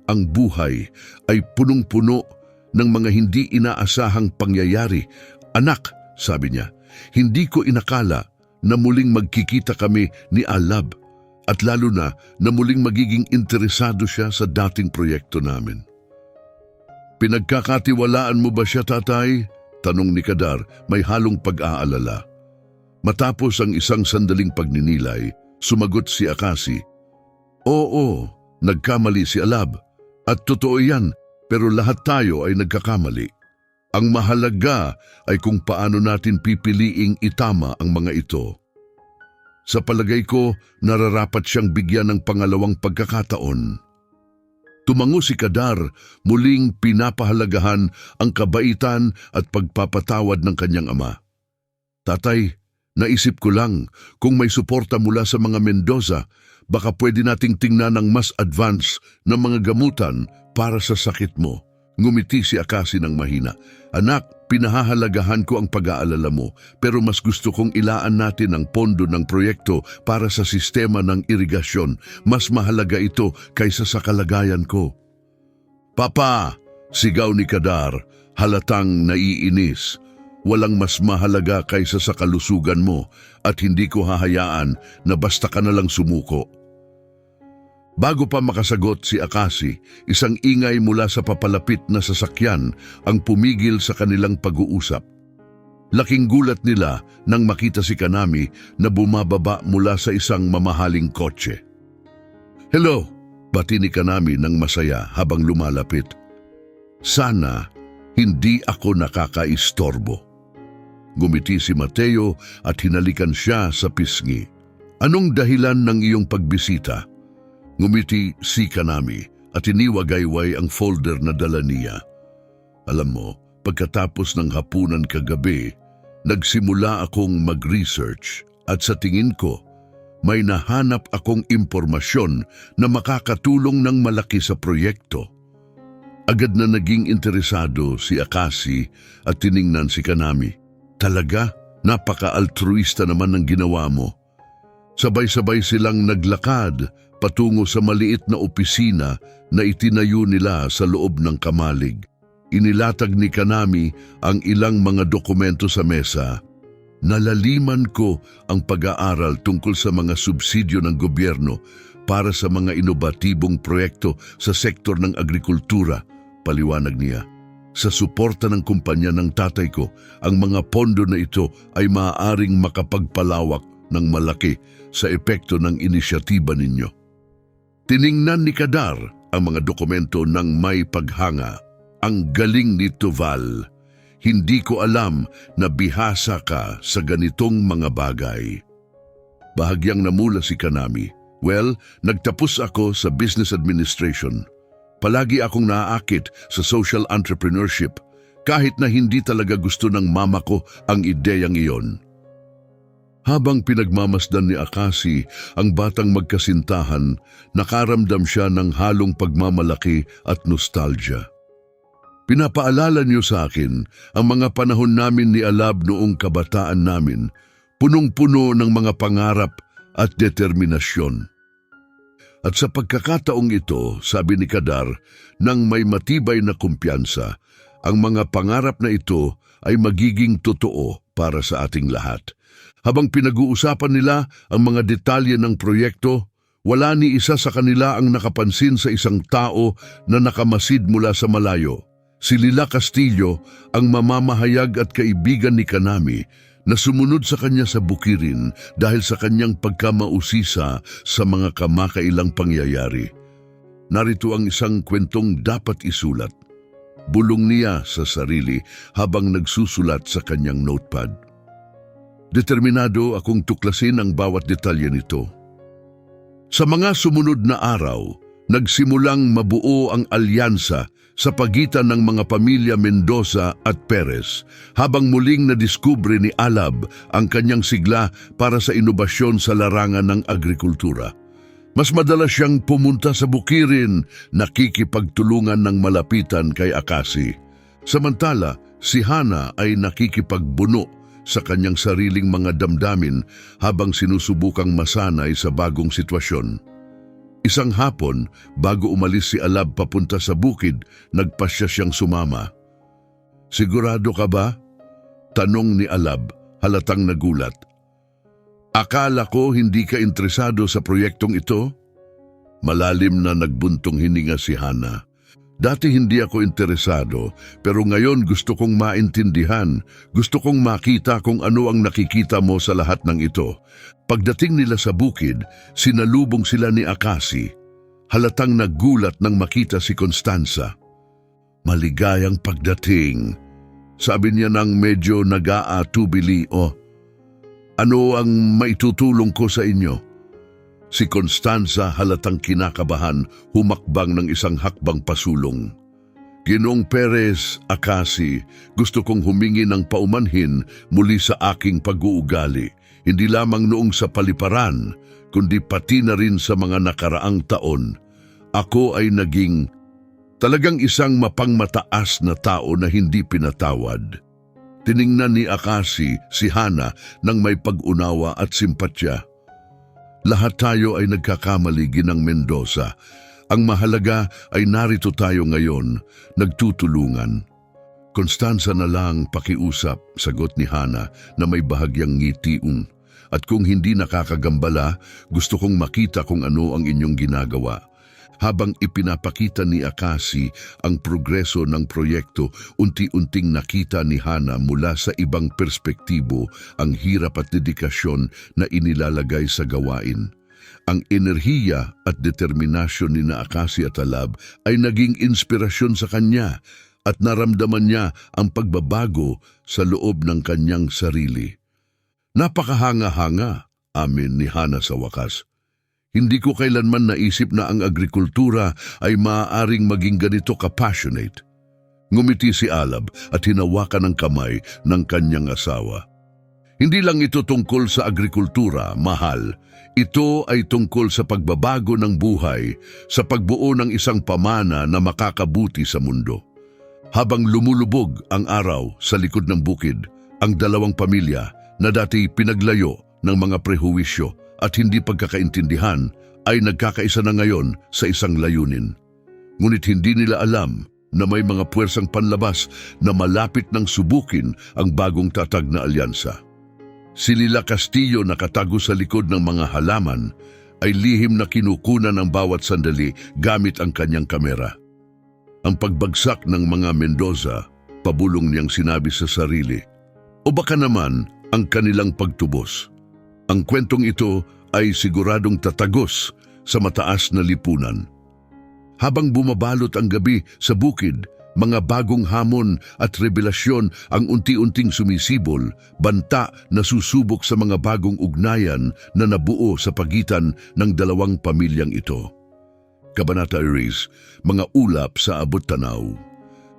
Ang buhay ay punong-puno ng mga hindi inaasahang pangyayari. Anak, sabi niya, hindi ko inakala na muling magkikita kami ni Alab at lalo na muling magiging interesado siya sa dating proyekto namin. Pinagkakatiwalaan mo ba siya, tatay? Tanong ni Kadar, may halong pag-aalala. Matapos ang isang sandaling pagninilay, sumagot si Akasi, "Oo, nagkamali si Alab. At totoo yan, pero lahat tayo ay nagkakamali. Ang mahalaga ay kung paano natin pipiliing itama ang mga ito." Sa palagay ko, nararapat siyang bigyan ng pangalawang pagkakataon. Tumango si Kadar, muling pinapahalagahan ang kabaitan at pagpapatawad ng kanyang ama. "Tatay, naisip ko lang, kung may suporta mula sa mga Mendoza, baka pwede nating tingnan ng mas advance na mga gamutan para sa sakit mo." Ngumiti si Akasi ng mahina. "Anak, pinahahalagahan ko ang pag-aalala mo, pero mas gusto kong ilaan natin ang pondo ng proyekto para sa sistema ng irigasyon. Mas mahalaga ito kaysa sa kalagayan ko." "Papa!" sigaw ni Kadar, halatang naiinis. "Walang mas mahalaga kaysa sa kalusugan mo at hindi ko hahayaan na basta ka na lang sumuko." Bago pa makasagot si Akasi, isang ingay mula sa papalapit na sasakyan ang pumigil sa kanilang pag-uusap. Laking gulat nila nang makita si Kanami na bumababa mula sa isang mamahaling kotse. "Hello!" bati ni Kanami ng masaya habang lumalapit. "Sana hindi ako nakakaistorbo." Gumiti si Mateo at hinalikan siya sa pisngi. "Anong dahilan ng iyong pagbisita?" Ngumiti si Kanami at iniwagayway ang folder na dala niya. "Alam mo, pagkatapos ng hapunan kagabi, nagsimula akong mag-research at sa tingin ko, may nahanap akong impormasyon na makakatulong ng malaki sa proyekto." Agad na naging interesado si Akasi at tiningnan si Kanami. "Talaga? Napaka-altruista naman ng ginawa mo." Sabay-sabay silang naglakad patungo sa maliit na opisina na itinayo nila sa loob ng kamalig. Inilatag ni Kanami ang ilang mga dokumento sa mesa. "Nalaliman ko ang pag-aaral tungkol sa mga subsidyo ng gobyerno para sa mga inobatibong proyekto sa sektor ng agrikultura," paliwanag niya. "Sa suporta ng kumpanya ng tatay ko, ang mga pondo na ito ay maaaring makapagpalawak ng malaki sa epekto ng inisyatiba ninyo." Tiningnan ni Kadar ang mga dokumento ng may paghanga. "Ang galing nito, Val. Hindi ko alam na bihasa ka sa ganitong mga bagay." Bahagyang namula si Kanami. "Well, nagtapos ako sa business administration. Palagi akong naaakit sa social entrepreneurship kahit na hindi talaga gusto ng mama ko ang ideyang iyon." Habang pinagmamasdan ni Akasi ang batang magkasintahan, nakaramdam siya ng halong pagmamalaki at nostalgia. "Pinapaalala niyo sa akin ang mga panahon namin ni Alab noong kabataan namin, punong-puno ng mga pangarap at determinasyon." At sa pagkakataong ito, sabi ni Kadar, nang may matibay na kumpiyansa, ang mga pangarap na ito ay magiging totoo para sa ating lahat. Habang pinag-uusapan nila ang mga detalye ng proyekto, wala ni isa sa kanila ang nakapansin sa isang tao na nakamasid mula sa malayo. Si Lila Castillo, ang mamamahayag at kaibigan ni Kanami, na sumunod sa kanya sa bukirin dahil sa kanyang pagkamausisa sa mga kamakailang pangyayari. Narito ang isang kwentong dapat isulat. Bulong niya sa sarili habang nagsusulat sa kanyang notepad. Determinado akong tuklasin ang bawat detalye nito. Sa mga sumunod na araw, Nagsimulang mabuo ang alyansa sa pagitan ng mga pamilya Mendoza at Perez habang muling nadiskubre ni Alab ang kanyang sigla para sa inobasyon sa larangan ng agrikultura. Mas madalas siyang pumunta sa bukirin, nakikipagtulungan ng malapitan kay Akasi. Samantala, si Hana ay nakikipagbuno sa kanyang sariling mga damdamin habang sinusubukang masanay sa bagong sitwasyon. Isang hapon, bago umalis si Alab papunta sa bukid, nagpasya siyang sumama. "Sigurado ka ba?" tanong ni Alab, halatang nagulat. "Akala ko hindi ka interesado sa proyektong ito?" Malalim na nagbuntong hininga si Hana. "Dati hindi ako interesado, pero ngayon gusto kong maintindihan. Gusto kong makita kung ano ang nakikita mo sa lahat ng ito." Pagdating nila sa bukid, sinalubong sila ni Akasi. Halatang nagulat nang makita si Constanza. "Maligayang pagdating," sabi niya nang medyo nag-aatubili. "Ano ang maitutulong ko sa inyo?" Si Constanza, halatang kinakabahan, humakbang ng isang hakbang pasulong. "Ginoong Perez, Akasi, gusto kong humingi ng paumanhin muli sa aking pag-uugali, hindi lamang noong sa paliparan, kundi pati na rin sa mga nakaraang taon. Ako ay naging talagang isang mapangmataas na tao na hindi pinatawad." Tiningnan ni Akasi si Hana ng may pag-unawa at simpatya. "Lahat tayo ay nagkakamali, Ginang Mendoza. Ang mahalaga ay narito tayo ngayon, nagtutulungan." "Constanza na lang pakiusap," sagot ni Hana na may bahagyang ngitiung. "At kung hindi nakakagambala, gusto kong makita kung ano ang inyong ginagawa." Habang ipinapakita ni Akasi ang progreso ng proyekto, unti-unting nakita ni Hana mula sa ibang perspektibo ang hirap at dedikasyon na inilalagay sa gawain. Ang enerhiya at determinasyon ni Akasi at Alab ay naging inspirasyon sa kanya at naramdaman niya ang pagbabago sa loob ng kanyang sarili. "Napakahanga-hanga," amin ni Hana sa wakas. "Hindi ko kailanman naisip na ang agrikultura ay maaaring maging ganito ka-passionate." Ngumiti si Alab at hinawakan ang kamay ng kanyang asawa. "Hindi lang ito tungkol sa agrikultura, mahal. Ito ay tungkol sa pagbabago ng buhay, sa pagbuo ng isang pamana na makakabuti sa mundo." Habang lumulubog ang araw sa likod ng bukid, ang dalawang pamilya na dati pinaglayo ng mga prehuwisyo at hindi pagkakaintindihan ay nagkakaisa na ngayon sa isang layunin. Ngunit hindi nila alam na may mga puwersang panlabas na malapit ng subukin ang bagong tatag na alyansa. Si Lila Castillo, nakatago sa likod ng mga halaman, ay lihim na kinukunan ang bawat sandali gamit ang kanyang kamera. Ang pagbagsak ng mga Mendoza, pabulong niyang sinabi sa sarili, o baka naman ang kanilang pagtubos. Ang kwentong ito ay siguradong tatagos sa mataas na lipunan. Habang bumabalot ang gabi sa bukid, mga bagong hamon at revelasyon ang unti-unting sumisibol, banta na susubok sa mga bagong ugnayan na nabuo sa pagitan ng dalawang pamilyang ito. Kabanata Aries, mga ulap sa abot tanaw.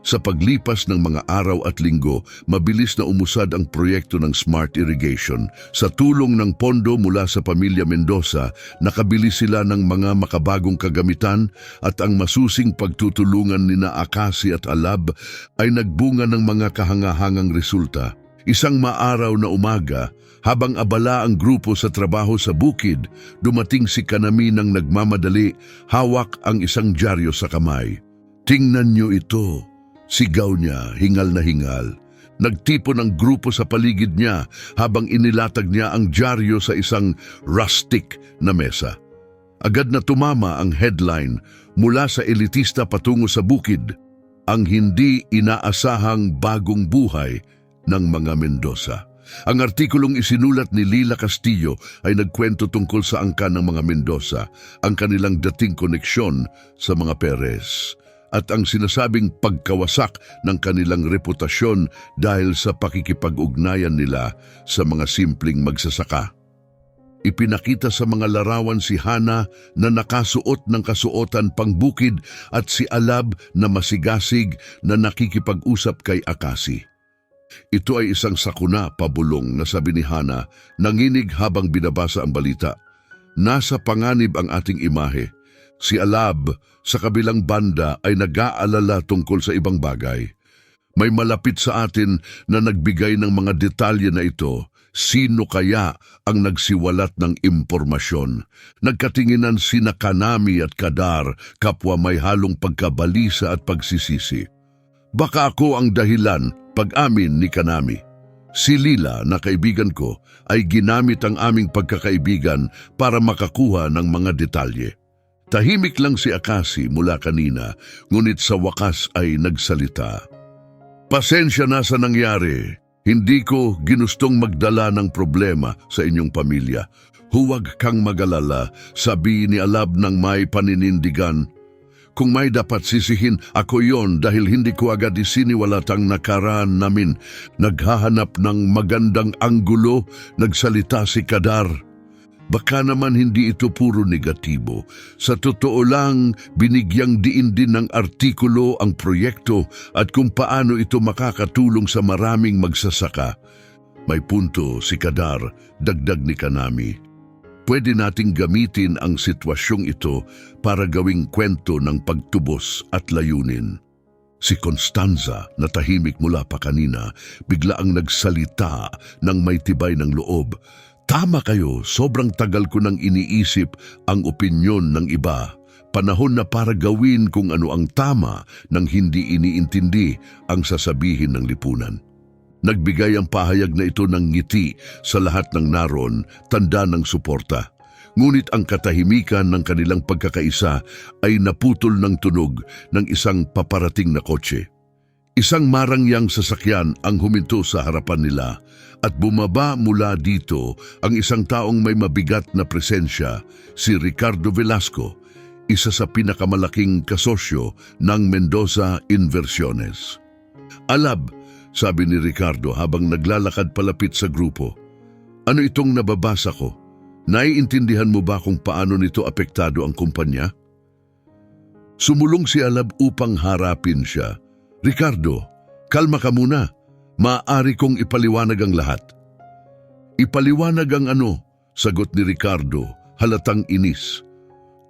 Sa paglipas ng mga araw at linggo, mabilis na umusad ang proyekto ng Smart Irrigation. Sa tulong ng pondo mula sa pamilya Mendoza, nakabili sila ng mga makabagong kagamitan at ang masusing pagtutulungan ni Akasi at Alab ay nagbunga ng mga kahangahangang resulta. Isang maaraw na umaga, habang abala ang grupo sa trabaho sa bukid, dumating si Kanami ng nagmamadali, hawak ang isang dyaryo sa kamay. "Tingnan niyo ito," sigaw niya, hingal na hingal. Nagtipon ang grupo sa paligid niya habang inilatag niya ang dyaryo sa isang rustic na mesa. Agad na tumama ang headline, "Mula sa elitista patungo sa bukid, ang hindi inaasahang bagong buhay ng mga Mendoza." Ang artikulong isinulat ni Lila Castillo ay nagkwento tungkol sa angkan ng mga Mendoza, ang kanilang dating koneksyon sa mga Perez, at ang sinasabing pagkawasak ng kanilang reputasyon dahil sa pakikipag-ugnayan nila sa mga simpleng magsasaka. Ipinakita sa mga larawan si Hana na nakasuot ng kasuotan pangbukid at si Alab na masigasig na nakikipag-usap kay Akasi. Ito ay isang sakuna pabulong na sabi ni Hana, nanginig habang binabasa ang balita. Nasa panganib ang ating imahe. Si Alab sa kabilang banda ay nag-aalala tungkol sa ibang bagay. May malapit sa atin na nagbigay ng mga detalye na ito. Sino kaya ang nagsiwalat ng impormasyon? Nagkatinginan sina Kanami at Kadar, kapwa may halong pagkabalisa at pagsisisi. Baka ako ang dahilan, pag-amin ni Kanami. Si Lila na kaibigan ko ay ginamit ang aming pagkakaibigan para makakuha ng mga detalye. Tahimik lang si Akasi mula kanina, ngunit sa wakas ay nagsalita. Pasensya na sa nangyari. Hindi ko ginustong magdala ng problema sa inyong pamilya. Huwag kang mag-alala, sabi ni Alab ng may paninindigan. Kung may dapat sisihin, ako yon dahil hindi ko agad isiniwalat ang nakaraan namin. Naghahanap ng magandang anggulo, nagsalita si Kadar. Baka naman hindi ito puro negatibo. Sa totoo lang, binigyang diin din ng artikulo ang proyekto at kung paano ito makakatulong sa maraming magsasaka. May punto si Kadar, dagdag ni Kanami. Pwede nating gamitin ang sitwasyong ito para gawing kwento ng pagtubos at layunin. Si Constanza, na tahimik mula pa kanina, bigla ang nagsalita ng may tibay ng loob. Tama kayo, sobrang tagal ko nang iniisip ang opinyon ng iba. Panahon na para gawin kung ano ang tama nang hindi iniintindi ang sasabihin ng lipunan. Nagbigay ang pahayag na ito ng ngiti sa lahat ng naroon, tanda ng suporta. Ngunit ang katahimikan ng kanilang pagkakaisa ay naputol ng tunog ng isang paparating na kotse. Isang marangyang sasakyan ang huminto sa harapan nila at bumaba mula dito ang isang taong may mabigat na presensya, si Ricardo Velasco, isa sa pinakamalaking kasosyo ng Mendoza Inversiones. Alab, sabi ni Ricardo habang naglalakad palapit sa grupo. Ano itong nababasa ko? Naiintindihan mo ba kung paano nito apektado ang kumpanya? Sumulong si Alab upang harapin siya. Ricardo, kalma ka muna. Maaari kong ipaliwanag ang lahat. Ipaliwanag ang ano? Sagot ni Ricardo, halatang inis.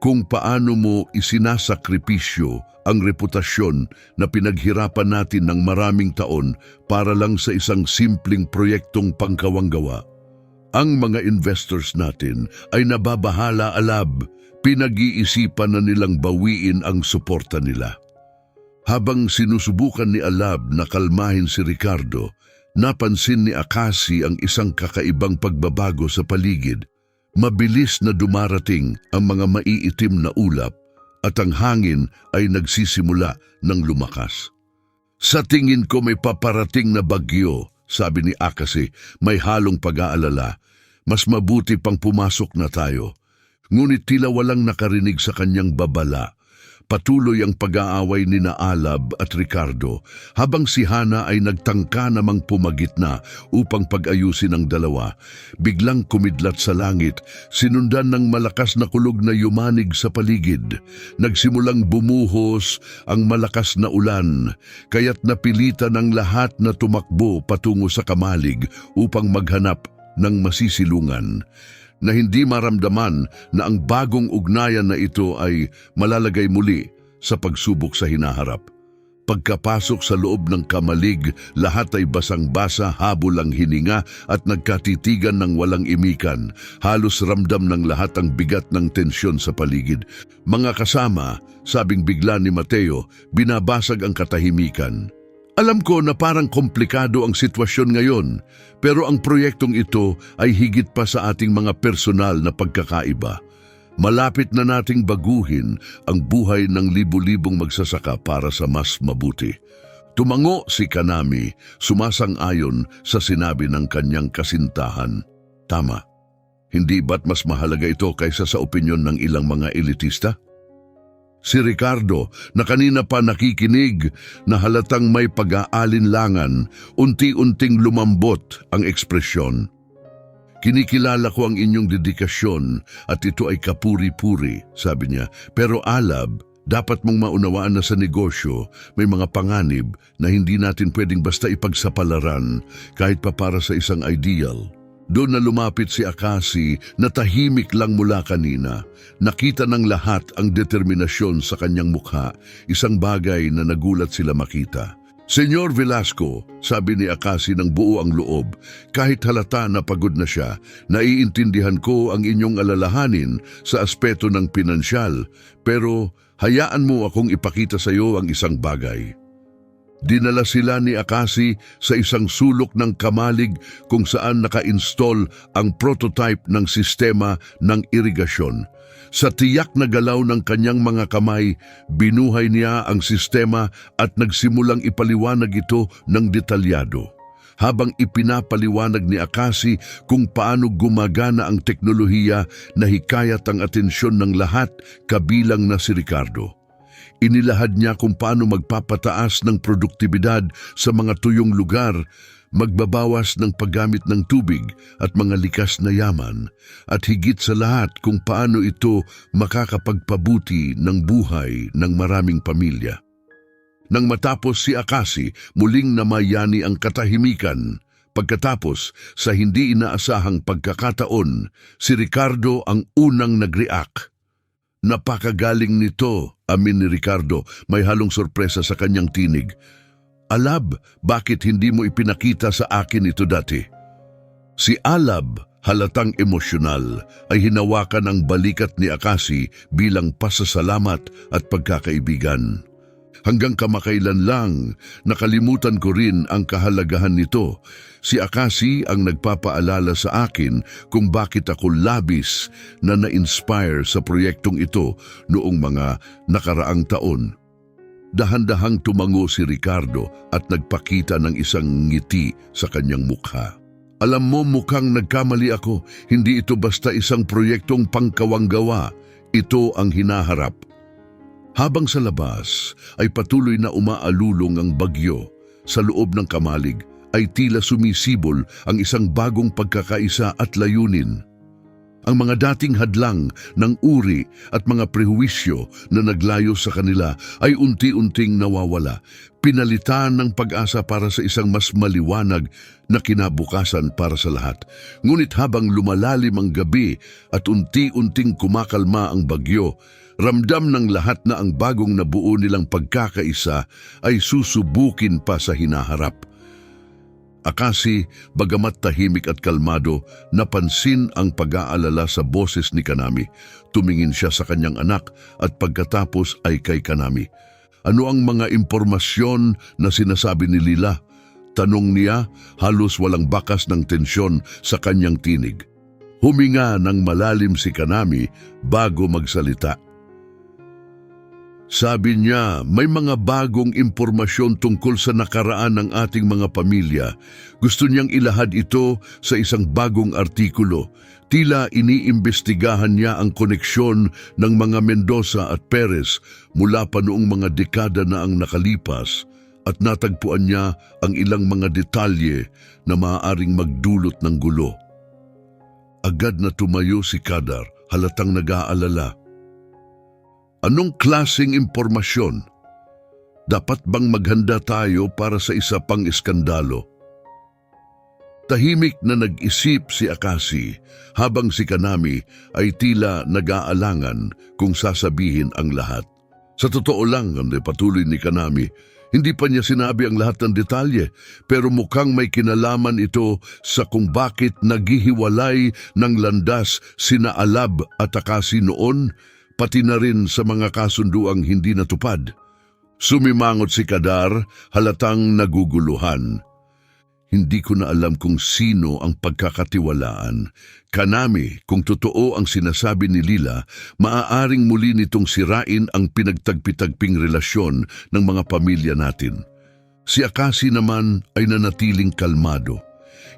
Kung paano mo isinasakripisyo ang reputasyon na pinaghirapan natin ng maraming taon para lang sa isang simpleng proyektong pangkawanggawa. Ang mga investors natin ay nababahala, Alab. Pinag-iisipan na nilang bawiin ang suporta nila. Habang sinusubukan ni Alab na kalmahin si Ricardo, napansin ni Akasi ang isang kakaibang pagbabago sa paligid. Mabilis na dumarating ang mga maiitim na ulap at ang hangin ay nagsisimula ng lumakas. Sa tingin ko may paparating na bagyo, sabi ni Akasi, may halong pag-aalala. Mas mabuti pang pumasok na tayo. Ngunit tila walang nakarinig sa kanyang babala. Patuloy ang pag-aaway ni Alab at Ricardo habang si Hana ay nagtangka namang pumagitna upang pag-ayusin ang dalawa. Biglang kumidlat sa langit, sinundan ng malakas na kulog na yumanig sa paligid. Nagsimulang bumuhos ang malakas na ulan, kaya't napilitan ng lahat na tumakbo patungo sa kamalig upang maghanap ng masisilungan. Na hindi maramdaman na ang bagong ugnayan na ito ay malalagay muli sa pagsubok sa hinaharap. Pagkapasok sa loob ng kamalig, lahat ay basang-basa, habol ang hininga at nagkatitigan ng walang imikan. Halos ramdam ng lahat ang bigat ng tensyon sa paligid. Mga kasama, sabing bigla ni Mateo, binabasag ang katahimikan. Alam ko na parang komplikado ang sitwasyon ngayon, pero ang proyektong ito ay higit pa sa ating mga personal na pagkakaiba. Malapit na nating baguhin ang buhay ng libu-libong magsasaka para sa mas mabuti. Tumango si Kanami, sumasang-ayon sa sinabi ng kanyang kasintahan. Tama. Hindi ba't mas mahalaga ito kaysa sa opinyon ng ilang mga elitista? Si Ricardo, na kanina pa nakikinig na halatang may pag-aalinlangan, unti-unting lumambot ang ekspresyon. Kinikilala ko ang inyong dedikasyon at ito ay kapuri-puri, sabi niya. Pero Alab, dapat mong maunawaan na sa negosyo may mga panganib na hindi natin pwedeng basta ipagsapalaran kahit pa para sa isang ideal. Doon na lumapit si Akasi na tahimik lang mula kanina. Nakita ng lahat ang determinasyon sa kanyang mukha, isang bagay na nagulat sila makita. Senyor Velasco, sabi ni Akasi ng buo ang loob, kahit halata na pagod na siya, naiintindihan ko ang inyong alalahanin sa aspeto ng pinansyal, pero hayaan mo akong ipakita sa iyo ang isang bagay. Dinala sila ni Akasi sa isang sulok ng kamalig kung saan naka-install ang prototype ng sistema ng irigasyon. Sa tiyak na galaw ng kanyang mga kamay, binuhay niya ang sistema at nagsimulang ipaliwanag ito ng detalyado. Habang ipinapaliwanag ni Akasi kung paano gumagana ang teknolohiya na hikayat ang atensyon ng lahat kabilang na si Ricardo. Inilahad niya kung paano magpapataas ng produktibidad sa mga tuyong lugar, magbabawas ng paggamit ng tubig at mga likas na yaman, at higit sa lahat kung paano ito makakapagpabuti ng buhay ng maraming pamilya. Nang matapos si Akasi, muling namayani ang katahimikan. Pagkatapos, sa hindi inaasahang pagkakataon, si Ricardo ang unang nag-react. Napakagaling nito, amin ni Ricardo, may halong sorpresa sa kanyang tinig. Alab, bakit hindi mo ipinakita sa akin ito dati? Si Alab, halatang emosyonal, ay hinawakan ang balikat ni Akasi bilang pasasalamat at pagkakaibigan. Hanggang kamakailan lang, nakalimutan ko rin ang kahalagahan nito. Si Akasi ang nagpapaalala sa akin kung bakit ako labis na na-inspire sa proyektong ito noong mga nakaraang taon. Dahan-dahang tumango si Ricardo at nagpakita ng isang ngiti sa kanyang mukha. Alam mo, mukhang nagkamali ako. Hindi ito basta isang proyektong pangkawanggawa. Ito ang hinaharap. Habang sa labas ay patuloy na umaalulong ang bagyo, sa loob ng kamalig ay tila sumisibol ang isang bagong pagkakaisa at layunin. Ang mga dating hadlang ng uri at mga prehuwisyo na naglayo sa kanila ay unti-unting nawawala, pinalitan ng pag-asa para sa isang mas maliwanag na kinabukasan para sa lahat. Ngunit habang lumalalim ang gabi at unti-unting kumakalma ang bagyo, ramdam ng lahat na ang bagong nabuo nilang pagkakaisa ay susubukin pa sa hinaharap. Akasi, bagamat tahimik at kalmado, napansin ang pag-aalala sa boses ni Kanami. Tumingin siya sa kanyang anak at pagkatapos ay kay Kanami. Ano ang mga impormasyon na sinasabi ni Lila? Tanong niya, halos walang bakas ng tensyon sa kanyang tinig. Huminga ng malalim si Kanami bago magsalita. Sabi niya, may mga bagong impormasyon tungkol sa nakaraan ng ating mga pamilya. Gusto niyang ilahad ito sa isang bagong artikulo. Tila iniimbestigahan niya ang koneksyon ng mga Mendoza at Perez mula pa noong mga dekada na ang nakalipas at natagpuan niya ang ilang mga detalye na maaaring magdulot ng gulo. Agad na tumayo si Kadar, halatang nag-aalala. Anong klaseng impormasyon? Dapat bang maghanda tayo para sa isa pang iskandalo? Tahimik na nag-isip si Akasi habang si Kanami ay tila nag-aalangan kung sasabihin ang lahat. Sa totoo lang, patuloy ni Kanami, hindi pa niya sinabi ang lahat ng detalye, pero mukhang may kinalaman ito sa kung bakit naghihiwalay ng landas sina Alab at Akasi noon, pati na rin sa mga kasunduang hindi natupad. Sumimangot si Kadar, halatang naguguluhan. Hindi ko na alam kung sino ang pagkakatiwalaan. Kanami, kung totoo ang sinasabi ni Lila, maaaring muli nitong sirain ang pinagtagpi-tagping relasyon ng mga pamilya natin. Si Akasi naman ay nanatiling kalmado.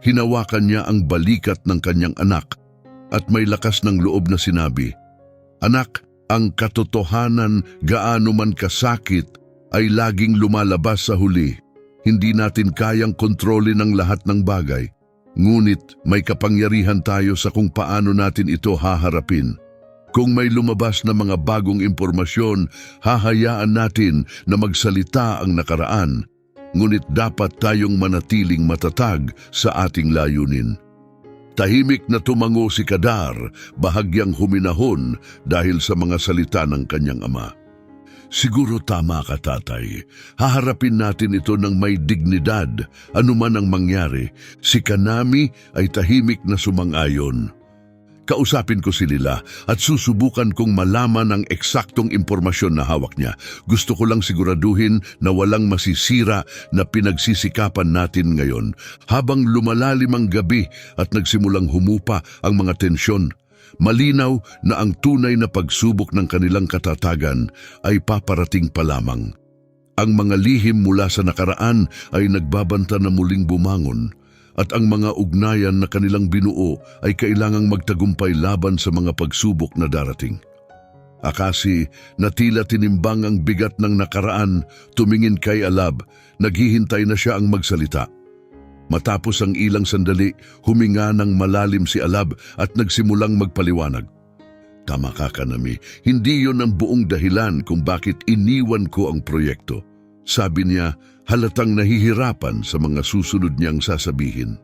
Hinawakan niya ang balikat ng kanyang anak at may lakas ng loob na sinabi, "Anak, ang katotohanan gaano man kasakit ay laging lumalabas sa huli. Hindi natin kayang kontrolin ang lahat ng bagay. Ngunit may kapangyarihan tayo sa kung paano natin ito haharapin. Kung may lumabas na mga bagong impormasyon, hahayaan natin na magsalita ang nakaraan. Ngunit dapat tayong manatiling matatag sa ating layunin. Tahimik na tumango si Kadar, bahagyang huminahon dahil sa mga salita ng kanyang ama. Siguro tama ka, tatay. Haharapin natin ito ng may dignidad, anuman ang mangyari. Si Kanami ay tahimik na sumang-ayon. Kausapin ko si Lila at susubukan kong malaman ang eksaktong impormasyon na hawak niya. Gusto ko lang siguraduhin na walang masisira na pinagsisikapan natin ngayon. Habang lumalalim ang gabi at nagsimulang humupa ang mga tensyon, malinaw na ang tunay na pagsubok ng kanilang katatagan ay paparating pa lamang. Ang mga lihim mula sa nakaraan ay nagbabanta na muling bumangon. At ang mga ugnayan na kanilang binuo ay kailangang magtagumpay laban sa mga pagsubok na darating. Akasi na tila tinimbang ang bigat ng nakaraan, tumingin kay Alab, naghihintay na siya ang magsalita. Matapos ang ilang sandali, huminga ng malalim si Alab at nagsimulang magpaliwanag. Tama ka, Kanami, hindi yon ang buong dahilan kung bakit iniwan ko ang proyekto. Sabi niya, halatang nahihirapan sa mga susunod niyang sasabihin.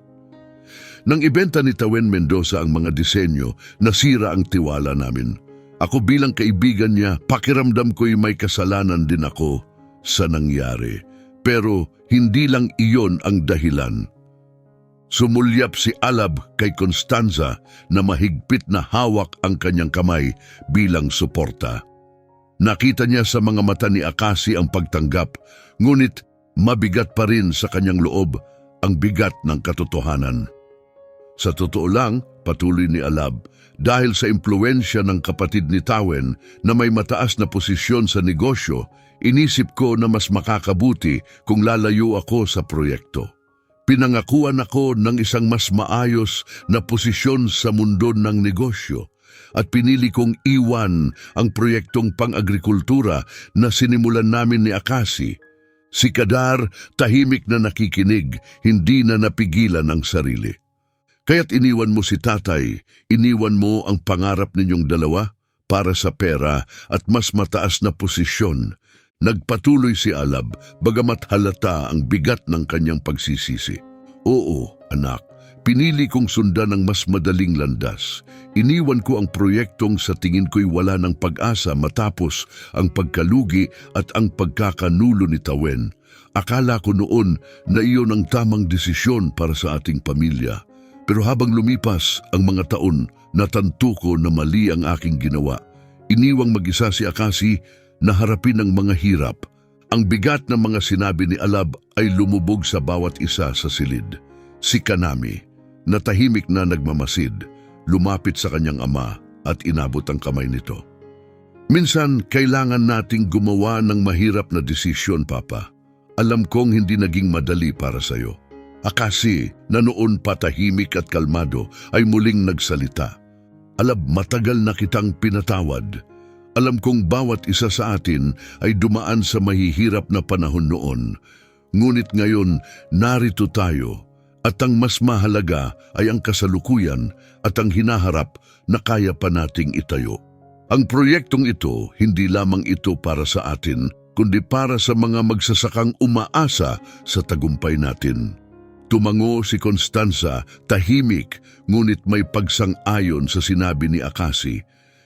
Nang ibenta ni Tawen Mendoza ang mga disenyo, nasira ang tiwala namin. Ako bilang kaibigan niya, pakiramdam ko'y may kasalanan din ako sa nangyari. Pero hindi lang iyon ang dahilan. Sumulyap si Alab kay Constanza na mahigpit na hawak ang kanyang kamay bilang suporta. Nakita niya sa mga mata ni Akasi ang pagtanggap, ngunit mabigat pa rin sa kanyang loob ang bigat ng katotohanan. Sa totoo lang, patuloy ni Alab, dahil sa impluwensya ng kapatid ni Tawen na may mataas na posisyon sa negosyo, inisip ko na mas makakabuti kung lalayo ako sa proyekto. Pinangakuan ako ng isang mas maayos na posisyon sa mundo ng negosyo at pinili kong iwan ang proyektong pang-agrikultura na sinimulan namin ni Akasi. Si Kadar tahimik na nakikinig, hindi na napigilan ang sarili. Kaya't iniwan mo si tatay, iniwan mo ang pangarap ninyong dalawa para sa pera at mas mataas na posisyon. Nagpatuloy si Alab, bagamat halata ang bigat ng kanyang pagsisisi. Oo, anak, pinili kong sundan ang mas madaling landas. Iniwan ko ang proyektong sa tingin ko'y wala ng pag-asa matapos ang pagkalugi at ang pagkakanulo ni Tawen. Akala ko noon na iyon ang tamang desisyon para sa ating pamilya. Pero habang lumipas ang mga taon, natanto ko na mali ang aking ginawa. Iniwang mag-isa si Akasi na harapin ang mga hirap. Ang bigat ng mga sinabi ni Alab ay lumubog sa bawat isa sa silid. Si Kanami, na tahimik na nagmamasid, lumapit sa kanyang ama at inabot ang kamay nito. Minsan, kailangan nating gumawa ng mahirap na desisyon, Papa. Alam kong hindi naging madali para sa'yo. Akasi, na noon pa tahimik at kalmado, ay muling nagsalita. Alab, matagal na kitang pinatawad. Alam kong bawat isa sa atin ay dumaan sa mahihirap na panahon noon. Ngunit ngayon, narito tayo. At ang mas mahalaga ay ang kasalukuyan at ang hinaharap na kaya pa nating itayo. Ang proyektong ito, hindi lamang ito para sa atin, kundi para sa mga magsasakang umaasa sa tagumpay natin. Tumango si Constanza, tahimik, ngunit may pagsang-ayon sa sinabi ni Akasi.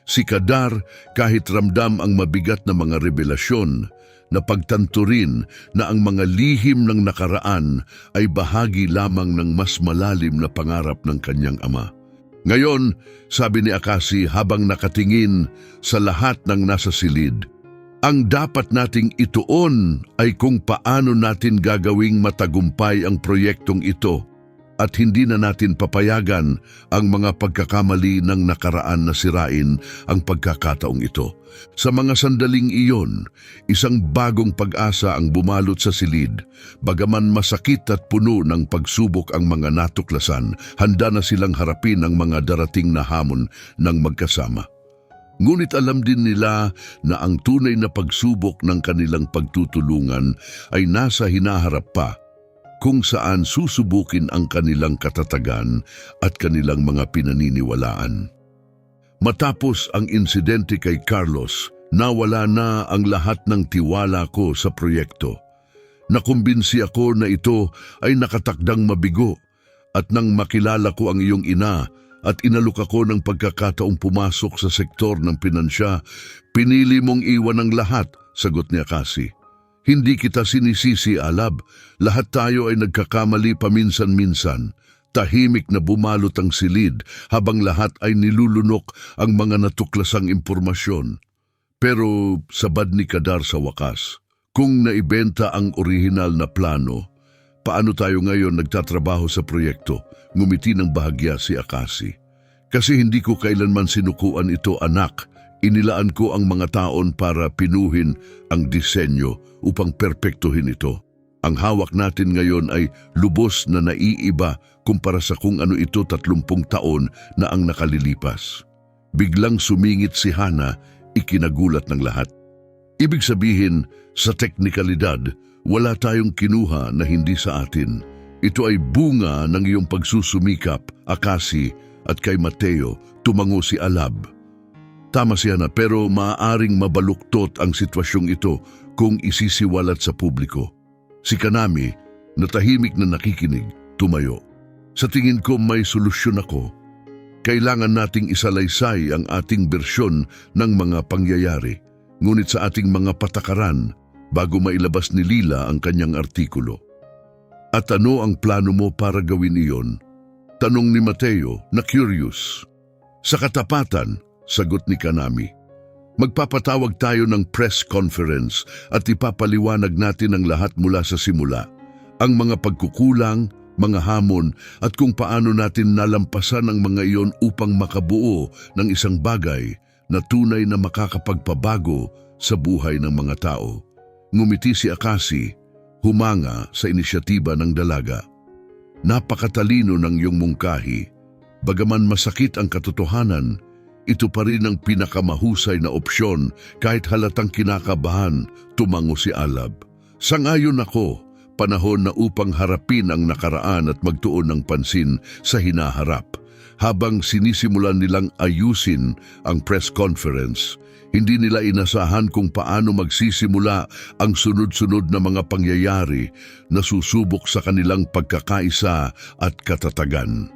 Si Kadar, kahit ramdam ang mabigat na mga revelasyon, napagtanto rin na ang mga lihim ng nakaraan ay bahagi lamang ng mas malalim na pangarap ng kanyang ama. Ngayon, sabi ni Akasi habang nakatingin sa lahat ng nasa silid, ang dapat nating ituon ay kung paano natin gagawing matagumpay ang proyektong ito at hindi na natin papayagan ang mga pagkakamali ng nakaraan na sirain ang pagkakataong ito. Sa mga sandaling iyon, isang bagong pag-asa ang bumalot sa silid. Bagaman masakit at puno ng pagsubok ang mga natuklasan, handa na silang harapin ang mga darating na hamon ng magkasama. Ngunit alam din nila na ang tunay na pagsubok ng kanilang pagtutulungan ay nasa hinaharap pa. kung saan susubukin ang kanilang katatagan at kanilang mga pinaniniwalaan. Matapos ang insidente kay Carlos, nawala na ang lahat ng tiwala ko sa proyekto. Nakumbinsi ako na ito ay nakatakdang mabigo at nang makilala ko ang iyong ina at inalok ako ng pagkakataong pumasok sa sektor ng pinansya, pinili mong iwan ang lahat, sagot ni Akasi. Hindi kita sinisisi, Alab. Lahat tayo ay nagkakamali paminsan-minsan. Tahimik na bumalot ang silid habang lahat ay nilulunok ang mga natuklasang impormasyon. Pero sabad ni Kadar sa wakas, kung naibenta ang orihinal na plano, paano tayo ngayon nagtatrabaho sa proyekto? Ngumiti ng bahagya si Akasi. Kasi hindi ko kailanman sinukuan ito, anak. Inilaan ko ang mga taon para pinuhin ang disenyo upang perpektuhin ito. Ang hawak natin ngayon ay lubos na naiiba kumpara sa kung ano ito 30 taon na ang nakalilipas. Biglang sumingit si Hana, ikinagulat ng lahat. Ibig sabihin, sa teknikalidad, wala tayong kinuha na hindi sa atin. Ito ay bunga ng iyong pagsusumikap, Akasi, at kay Mateo, tumango si Alab. Tama siya na, pero maaaring mabaluktot ang sitwasyong ito kung isisiwalat sa publiko. Si Kanami, na tahimik na nakikinig, tumayo. Sa tingin ko may solusyon ako. Kailangan nating isalaysay ang ating bersyon ng mga pangyayari, ngunit sa ating mga patakaran bago mailabas ni Lila ang kanyang artikulo. At ano ang plano mo para gawin iyon? Tanong ni Mateo na curious. Sa katapatan, sagot ni Kanami. Magpapatawag tayo ng press conference at ipapaliwanag natin ang lahat mula sa simula. Ang mga pagkukulang, mga hamon at kung paano natin nalampasan ang mga iyon upang makabuo ng isang bagay na tunay na makakapagpabago sa buhay ng mga tao. Ngumiti si Akasi, humanga sa inisyatiba ng dalaga. Napakatalino ng iyong mungkahi. Bagaman masakit ang katotohanan, ito pa rin ang pinakamahusay na opsyon kahit halatang kinakabahan, tumango si Alab. Sangayon ako, panahon na upang harapin ang nakaraan at magtuon ng pansin sa hinaharap. Habang sinisimulan nilang ayusin ang press conference, hindi nila inasahan kung paano magsisimula ang sunod-sunod na mga pangyayari na susubok sa kanilang pagkakaisa at katatagan.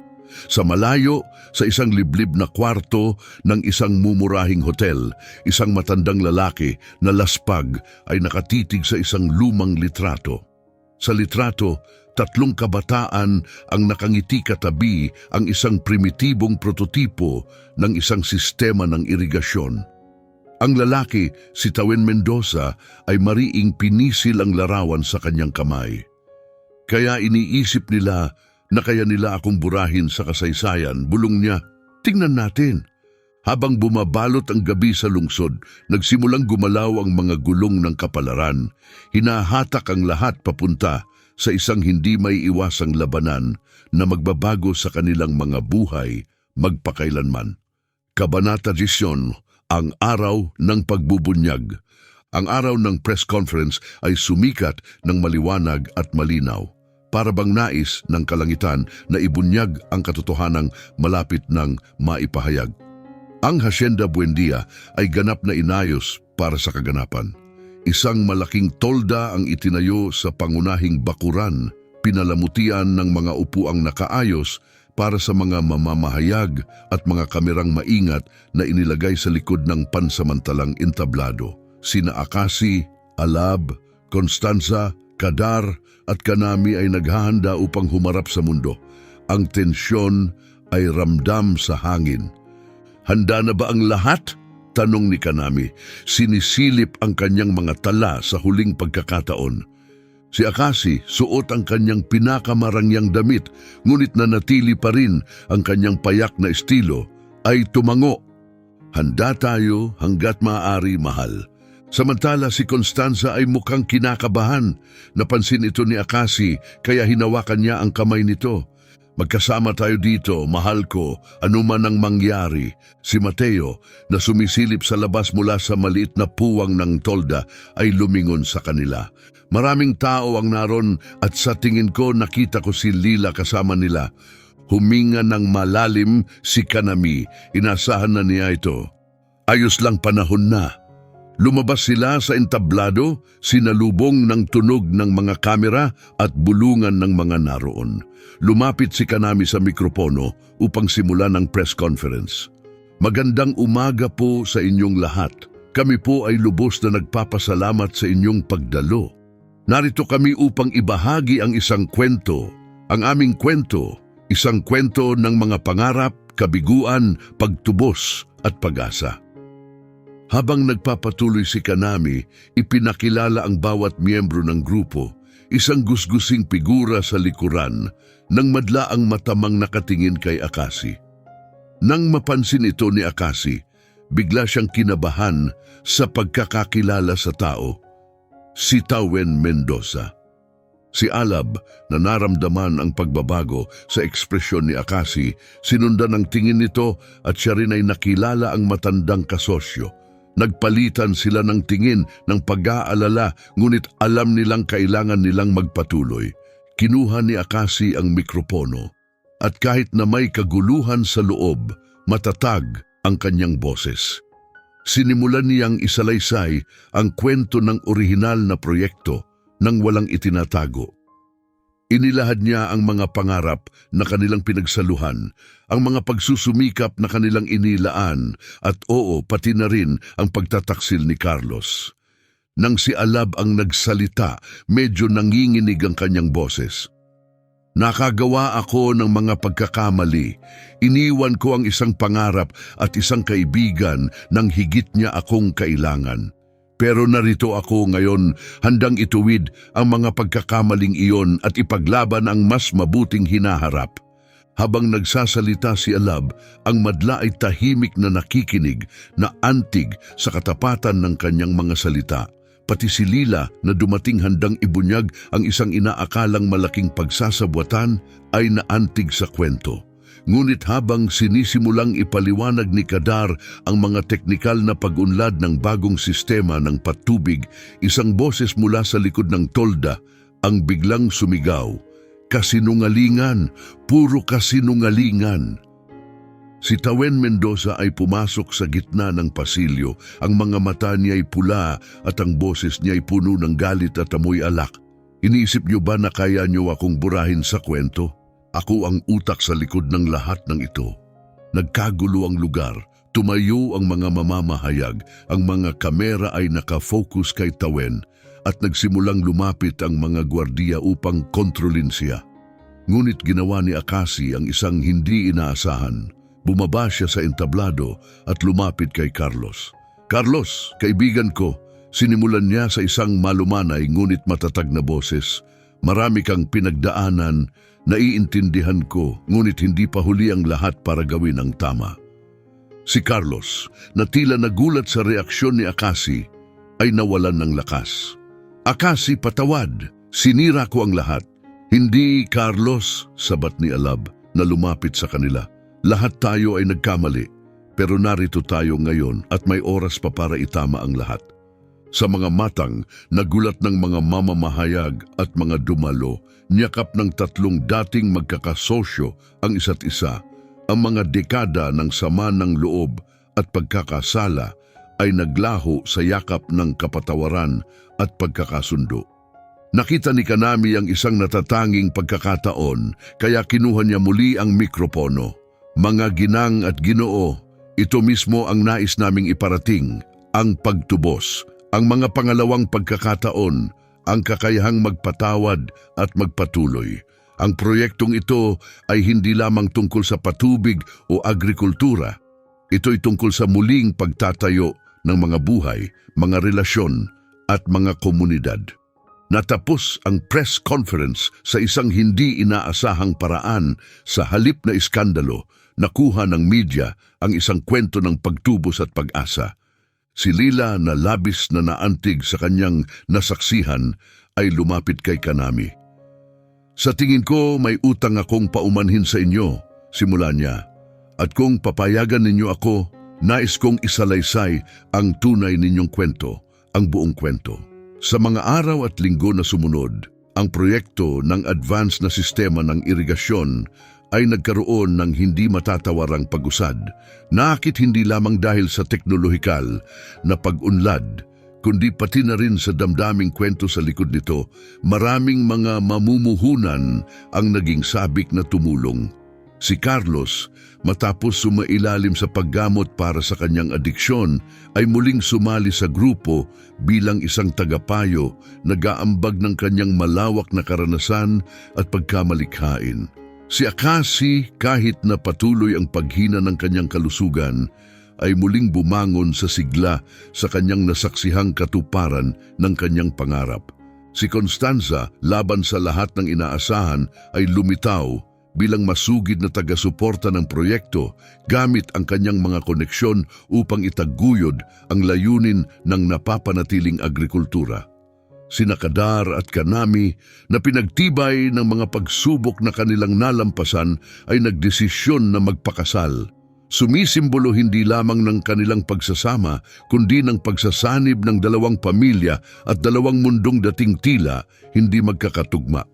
Sa malayo, sa isang liblib na kwarto ng isang mumurahing hotel, isang matandang lalaki na laspag ay nakatitig sa isang lumang litrato. Sa litrato, 3 kabataan ang nakangiti katabi ang isang primitibong prototipo ng isang sistema ng irigasyon. Ang lalaki, si Tawen Mendoza, ay mariing pinisil ang larawan sa kanyang kamay. Kaya iniisip nila na kaya nila akong burahin sa kasaysayan, bulong niya. Tingnan natin. Habang bumabalot ang gabi sa lungsod, nagsimulang gumalaw ang mga gulong ng kapalaran. Hinahatak ang lahat papunta sa isang hindi may iwasang labanan na magbabago sa kanilang mga buhay magpakailanman. Kabanata 10, ang araw ng pagbubunyag. Ang araw ng press conference ay sumikat ng maliwanag at malinaw. Para bang nais ng kalangitan na ibunyag ang katotohanang malapit ng maipahayag. Ang Hacienda Buendia ay ganap na inayos para sa kaganapan. Isang malaking tolda ang itinayo sa pangunahing bakuran, pinalamutian ng mga upuang nakaayos para sa mga mamamahayag at mga kamerang maingat na inilagay sa likod ng pansamantalang entablado. Sina Akasi, Alab, Constanza, Kadar at Kanami ay naghahanda upang humarap sa mundo. Ang tensyon ay ramdam sa hangin. Handa na ba ang lahat? Tanong ni Kanami. Sinisilip ang kanyang mga tala sa huling pagkakataon. Si Akasi, suot ang kanyang pinakamarangyang damit, ngunit nanatili pa rin ang kanyang payak na estilo, ay tumango. Handa tayo hanggat maaari, mahal. Samantala si Constanza ay mukhang kinakabahan. Napansin ito ni Akasi, kaya hinawakan niya ang kamay nito. Magkasama tayo dito, mahal ko, anuman ang mangyari. Si Mateo, na sumisilip sa labas mula sa maliit na puwang ng tolda, ay lumingon sa kanila. Maraming tao ang naroon at sa tingin ko nakita ko si Lila kasama nila. Huminga ng malalim si Kanami. Inasahan na niya ito. Ayos lang, panahon na. Lumabas sila sa entablado, sinalubong ng tunog ng mga kamera at bulungan ng mga naroon. Lumapit si Kanami sa mikropono upang simulan ang press conference. Magandang umaga po sa inyong lahat. Kami po ay lubos na nagpapasalamat sa inyong pagdalo. Narito kami upang ibahagi ang isang kwento. Ang aming kwento, isang kwento ng mga pangarap, kabiguan, pagtubos at pag-asa. Habang nagpapatuloy si Kanami, ipinakilala ang bawat miyembro ng grupo, isang gusgusing figura sa likuran, nang madla ang matamang nakatingin kay Akasi. Nang mapansin ito ni Akasi, bigla siyang kinabahan sa pagkakakilala sa tao, si Tawen Mendoza. Si Alab, na naramdaman ang pagbabago sa ekspresyon ni Akasi, sinundan ang tingin nito at siya rin ay nakilala ang matandang kasosyo. Nagpalitan sila ng tingin ng pag-aalala, ngunit alam nilang kailangan nilang magpatuloy. Kinuha ni Akasi ang mikropono at kahit na may kaguluhan sa loob, matatag ang kanyang boses. Sinimulan niyang isalaysay ang kwento ng orihinal na proyekto nang walang itinatago. Inilahad niya ang mga pangarap na kanilang pinagsaluhan, ang mga pagsusumikap na kanilang inilaan at pati na rin ang pagtataksil ni Carlos. Nang si Alab ang nagsalita, medyo nanginginig ang kanyang boses. Nakagawa ako ng mga pagkakamali. Iniwan ko ang isang pangarap at isang kaibigan nang higit niya akong kailangan. Pero narito ako ngayon, handang ituwid ang mga pagkakamaling iyon at ipaglaban ang mas mabuting hinaharap. Habang nagsasalita si Alab, ang madla ay tahimik na nakikinig, na antig sa katapatan ng kanyang mga salita. Pati si Lila na dumating handang ibunyag ang isang inaakalang malaking pagsasabwatan ay naantig sa kwento. Ngunit habang sinisimulang ipaliwanag ni Kadar ang mga teknikal na pag-unlad ng bagong sistema ng patubig, isang boses mula sa likod ng tolda ang biglang sumigaw, "Kasinungalingan! Puro kasinungalingan!" Si Tawen Mendoza ay pumasok sa gitna ng pasilyo. Ang mga mata niya ay pula at ang boses niya ay puno ng galit at amoy alak. Iniisip niyo ba na kaya niyo akong burahin sa kwento? Ako ang utak sa likod ng lahat ng ito. Nagkagulo ang lugar, tumayo ang mga mamamahayag, ang mga kamera ay nakafocus kay Tawen at nagsimulang lumapit ang mga gwardiya upang kontrolin siya. Ngunit ginawa ni Akasi ang isang hindi inaasahan. Bumaba siya sa entablado at lumapit kay Carlos. "Carlos, kaibigan ko," sinimulan niya sa isang malumanay ngunit matatag na boses. "Marami kang pinagdaanan, naiintindihan ko, ngunit hindi pa huli ang lahat para gawin ang tama." Si Carlos, na tila nagulat sa reaksyon ni Akasi, ay nawalan ng lakas. "Akasi, patawad. Sinira ko ang lahat." "Hindi, Carlos," sabat ni Alab na lumapit sa kanila. "Lahat tayo ay nagkamali, pero narito tayo ngayon at may oras pa para itama ang lahat." Sa mga matang, nagulat ng mga mamamahayag at mga dumalo, niyakap ng tatlong dating magkakasosyo ang isa't isa. Ang mga dekada ng sama ng loob at pagkakasala ay naglaho sa yakap ng kapatawaran at pagkakasundo. Nakita ni Kanami ang isang natatanging pagkakataon, kaya kinuha niya muli ang mikropono. "Mga ginang at ginoo, ito mismo ang nais naming iparating, ang pagtubos. Ang mga pangalawang pagkakataon, ang kakayahang magpatawad at magpatuloy. Ang proyektong ito ay hindi lamang tungkol sa patubig o agrikultura. Ito'y tungkol sa muling pagtatayo ng mga buhay, mga relasyon at mga komunidad." Natapos ang press conference sa isang hindi inaasahang paraan. Sa halip na iskandalo, nakuha ng media ang isang kwento ng pagtubos at pag-asa. Si Lila, na labis na naantig sa kanyang nasaksihan, ay lumapit kay Kanami. Sa tingin ko may utang akong paumanhin sa inyo, simula niya. At kung papayagan ninyo ako, nais kong isalaysay ang tunay ninyong kwento, ang buong kwento. Sa mga araw at linggo na sumunod, ang proyekto ng advanced na sistema ng irigasyon ay nagkaroon ng hindi matatawarang pag-usad, nakit hindi lamang dahil sa teknolohikal na pag-unlad, kundi pati na rin sa damdaming kwento sa likod nito. Maraming mga mamumuhunan ang naging sabik na tumulong. Si Carlos, matapos sumailalim sa paggamot para sa kanyang adiksyon, ay muling sumali sa grupo bilang isang tagapayo, nag-aambag ng kanyang malawak na karanasan at pagkamalikhain. Si Akasi, kahit na patuloy ang paghina ng kanyang kalusugan, ay muling bumangon sa sigla sa kanyang nasaksihang katuparan ng kanyang pangarap. Si Constanza, laban sa lahat ng inaasahan, ay lumitaw bilang masugid na taga-suporta ng proyekto gamit ang kanyang mga koneksyon upang itaguyod ang layunin ng napapanatiling agrikultura. Sina Kadar at Kanami, na pinagtibay ng mga pagsubok na kanilang nalampasan, ay nagdesisyon na magpakasal. Sumisimbolo hindi lamang ng kanilang pagsasama, kundi ng pagsasanib ng dalawang pamilya at dalawang mundong dating tila hindi magkakatugma.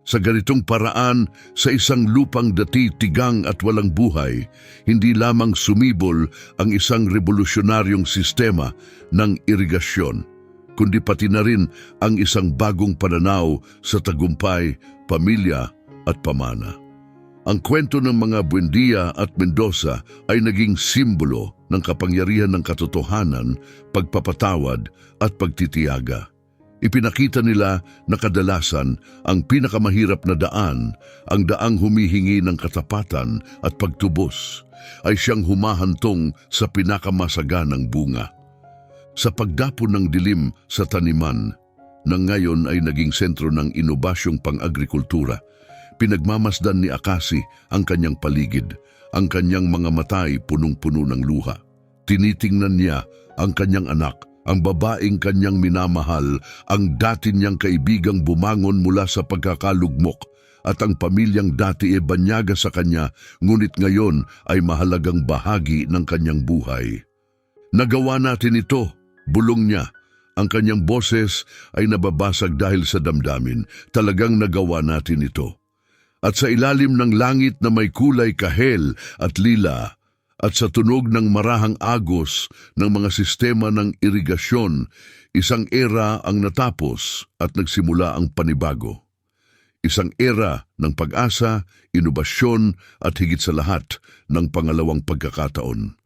Sa ganitong paraan, sa isang lupang dati tigang at walang buhay, hindi lamang sumibol ang isang revolusyonaryong sistema ng irigasyon, kundi pati na rin ang isang bagong pananaw sa tagumpay, pamilya at pamana. Ang kwento ng mga Buendia at Mendoza ay naging simbolo ng kapangyarihan ng katotohanan, pagpapatawad at pagtitiyaga. Ipinakita nila na kadalasan ang pinakamahirap na daan, ang daang humihingi ng katapatan at pagtubos, ay siyang humahantong sa pinakamasaganang bunga. Sa pagdapon ng dilim sa taniman, na ngayon ay naging sentro ng inobasyong pang-agrikultura, pinagmamasdan ni Akasi ang kanyang paligid, ang kanyang mga matay punong-puno ng luha. Tinitingnan niya ang kanyang anak, ang babaeng kanyang minamahal, ang dati niyang kaibigang bumangon mula sa pagkakalugmok, at ang pamilyang dati banyaga sa kanya, ngunit ngayon ay mahalagang bahagi ng kanyang buhay. Nagawa natin ito, bulong niya. Ang kanyang boses ay nababasag dahil sa damdamin. Talagang nagawa natin ito. At sa ilalim ng langit na may kulay kahel at lila, at sa tunog ng marahang agos ng mga sistema ng irigasyon, isang era ang natapos at nagsimula ang panibago. Isang era ng pag-asa, inobasyon at higit sa lahat ng pangalawang pagkakataon.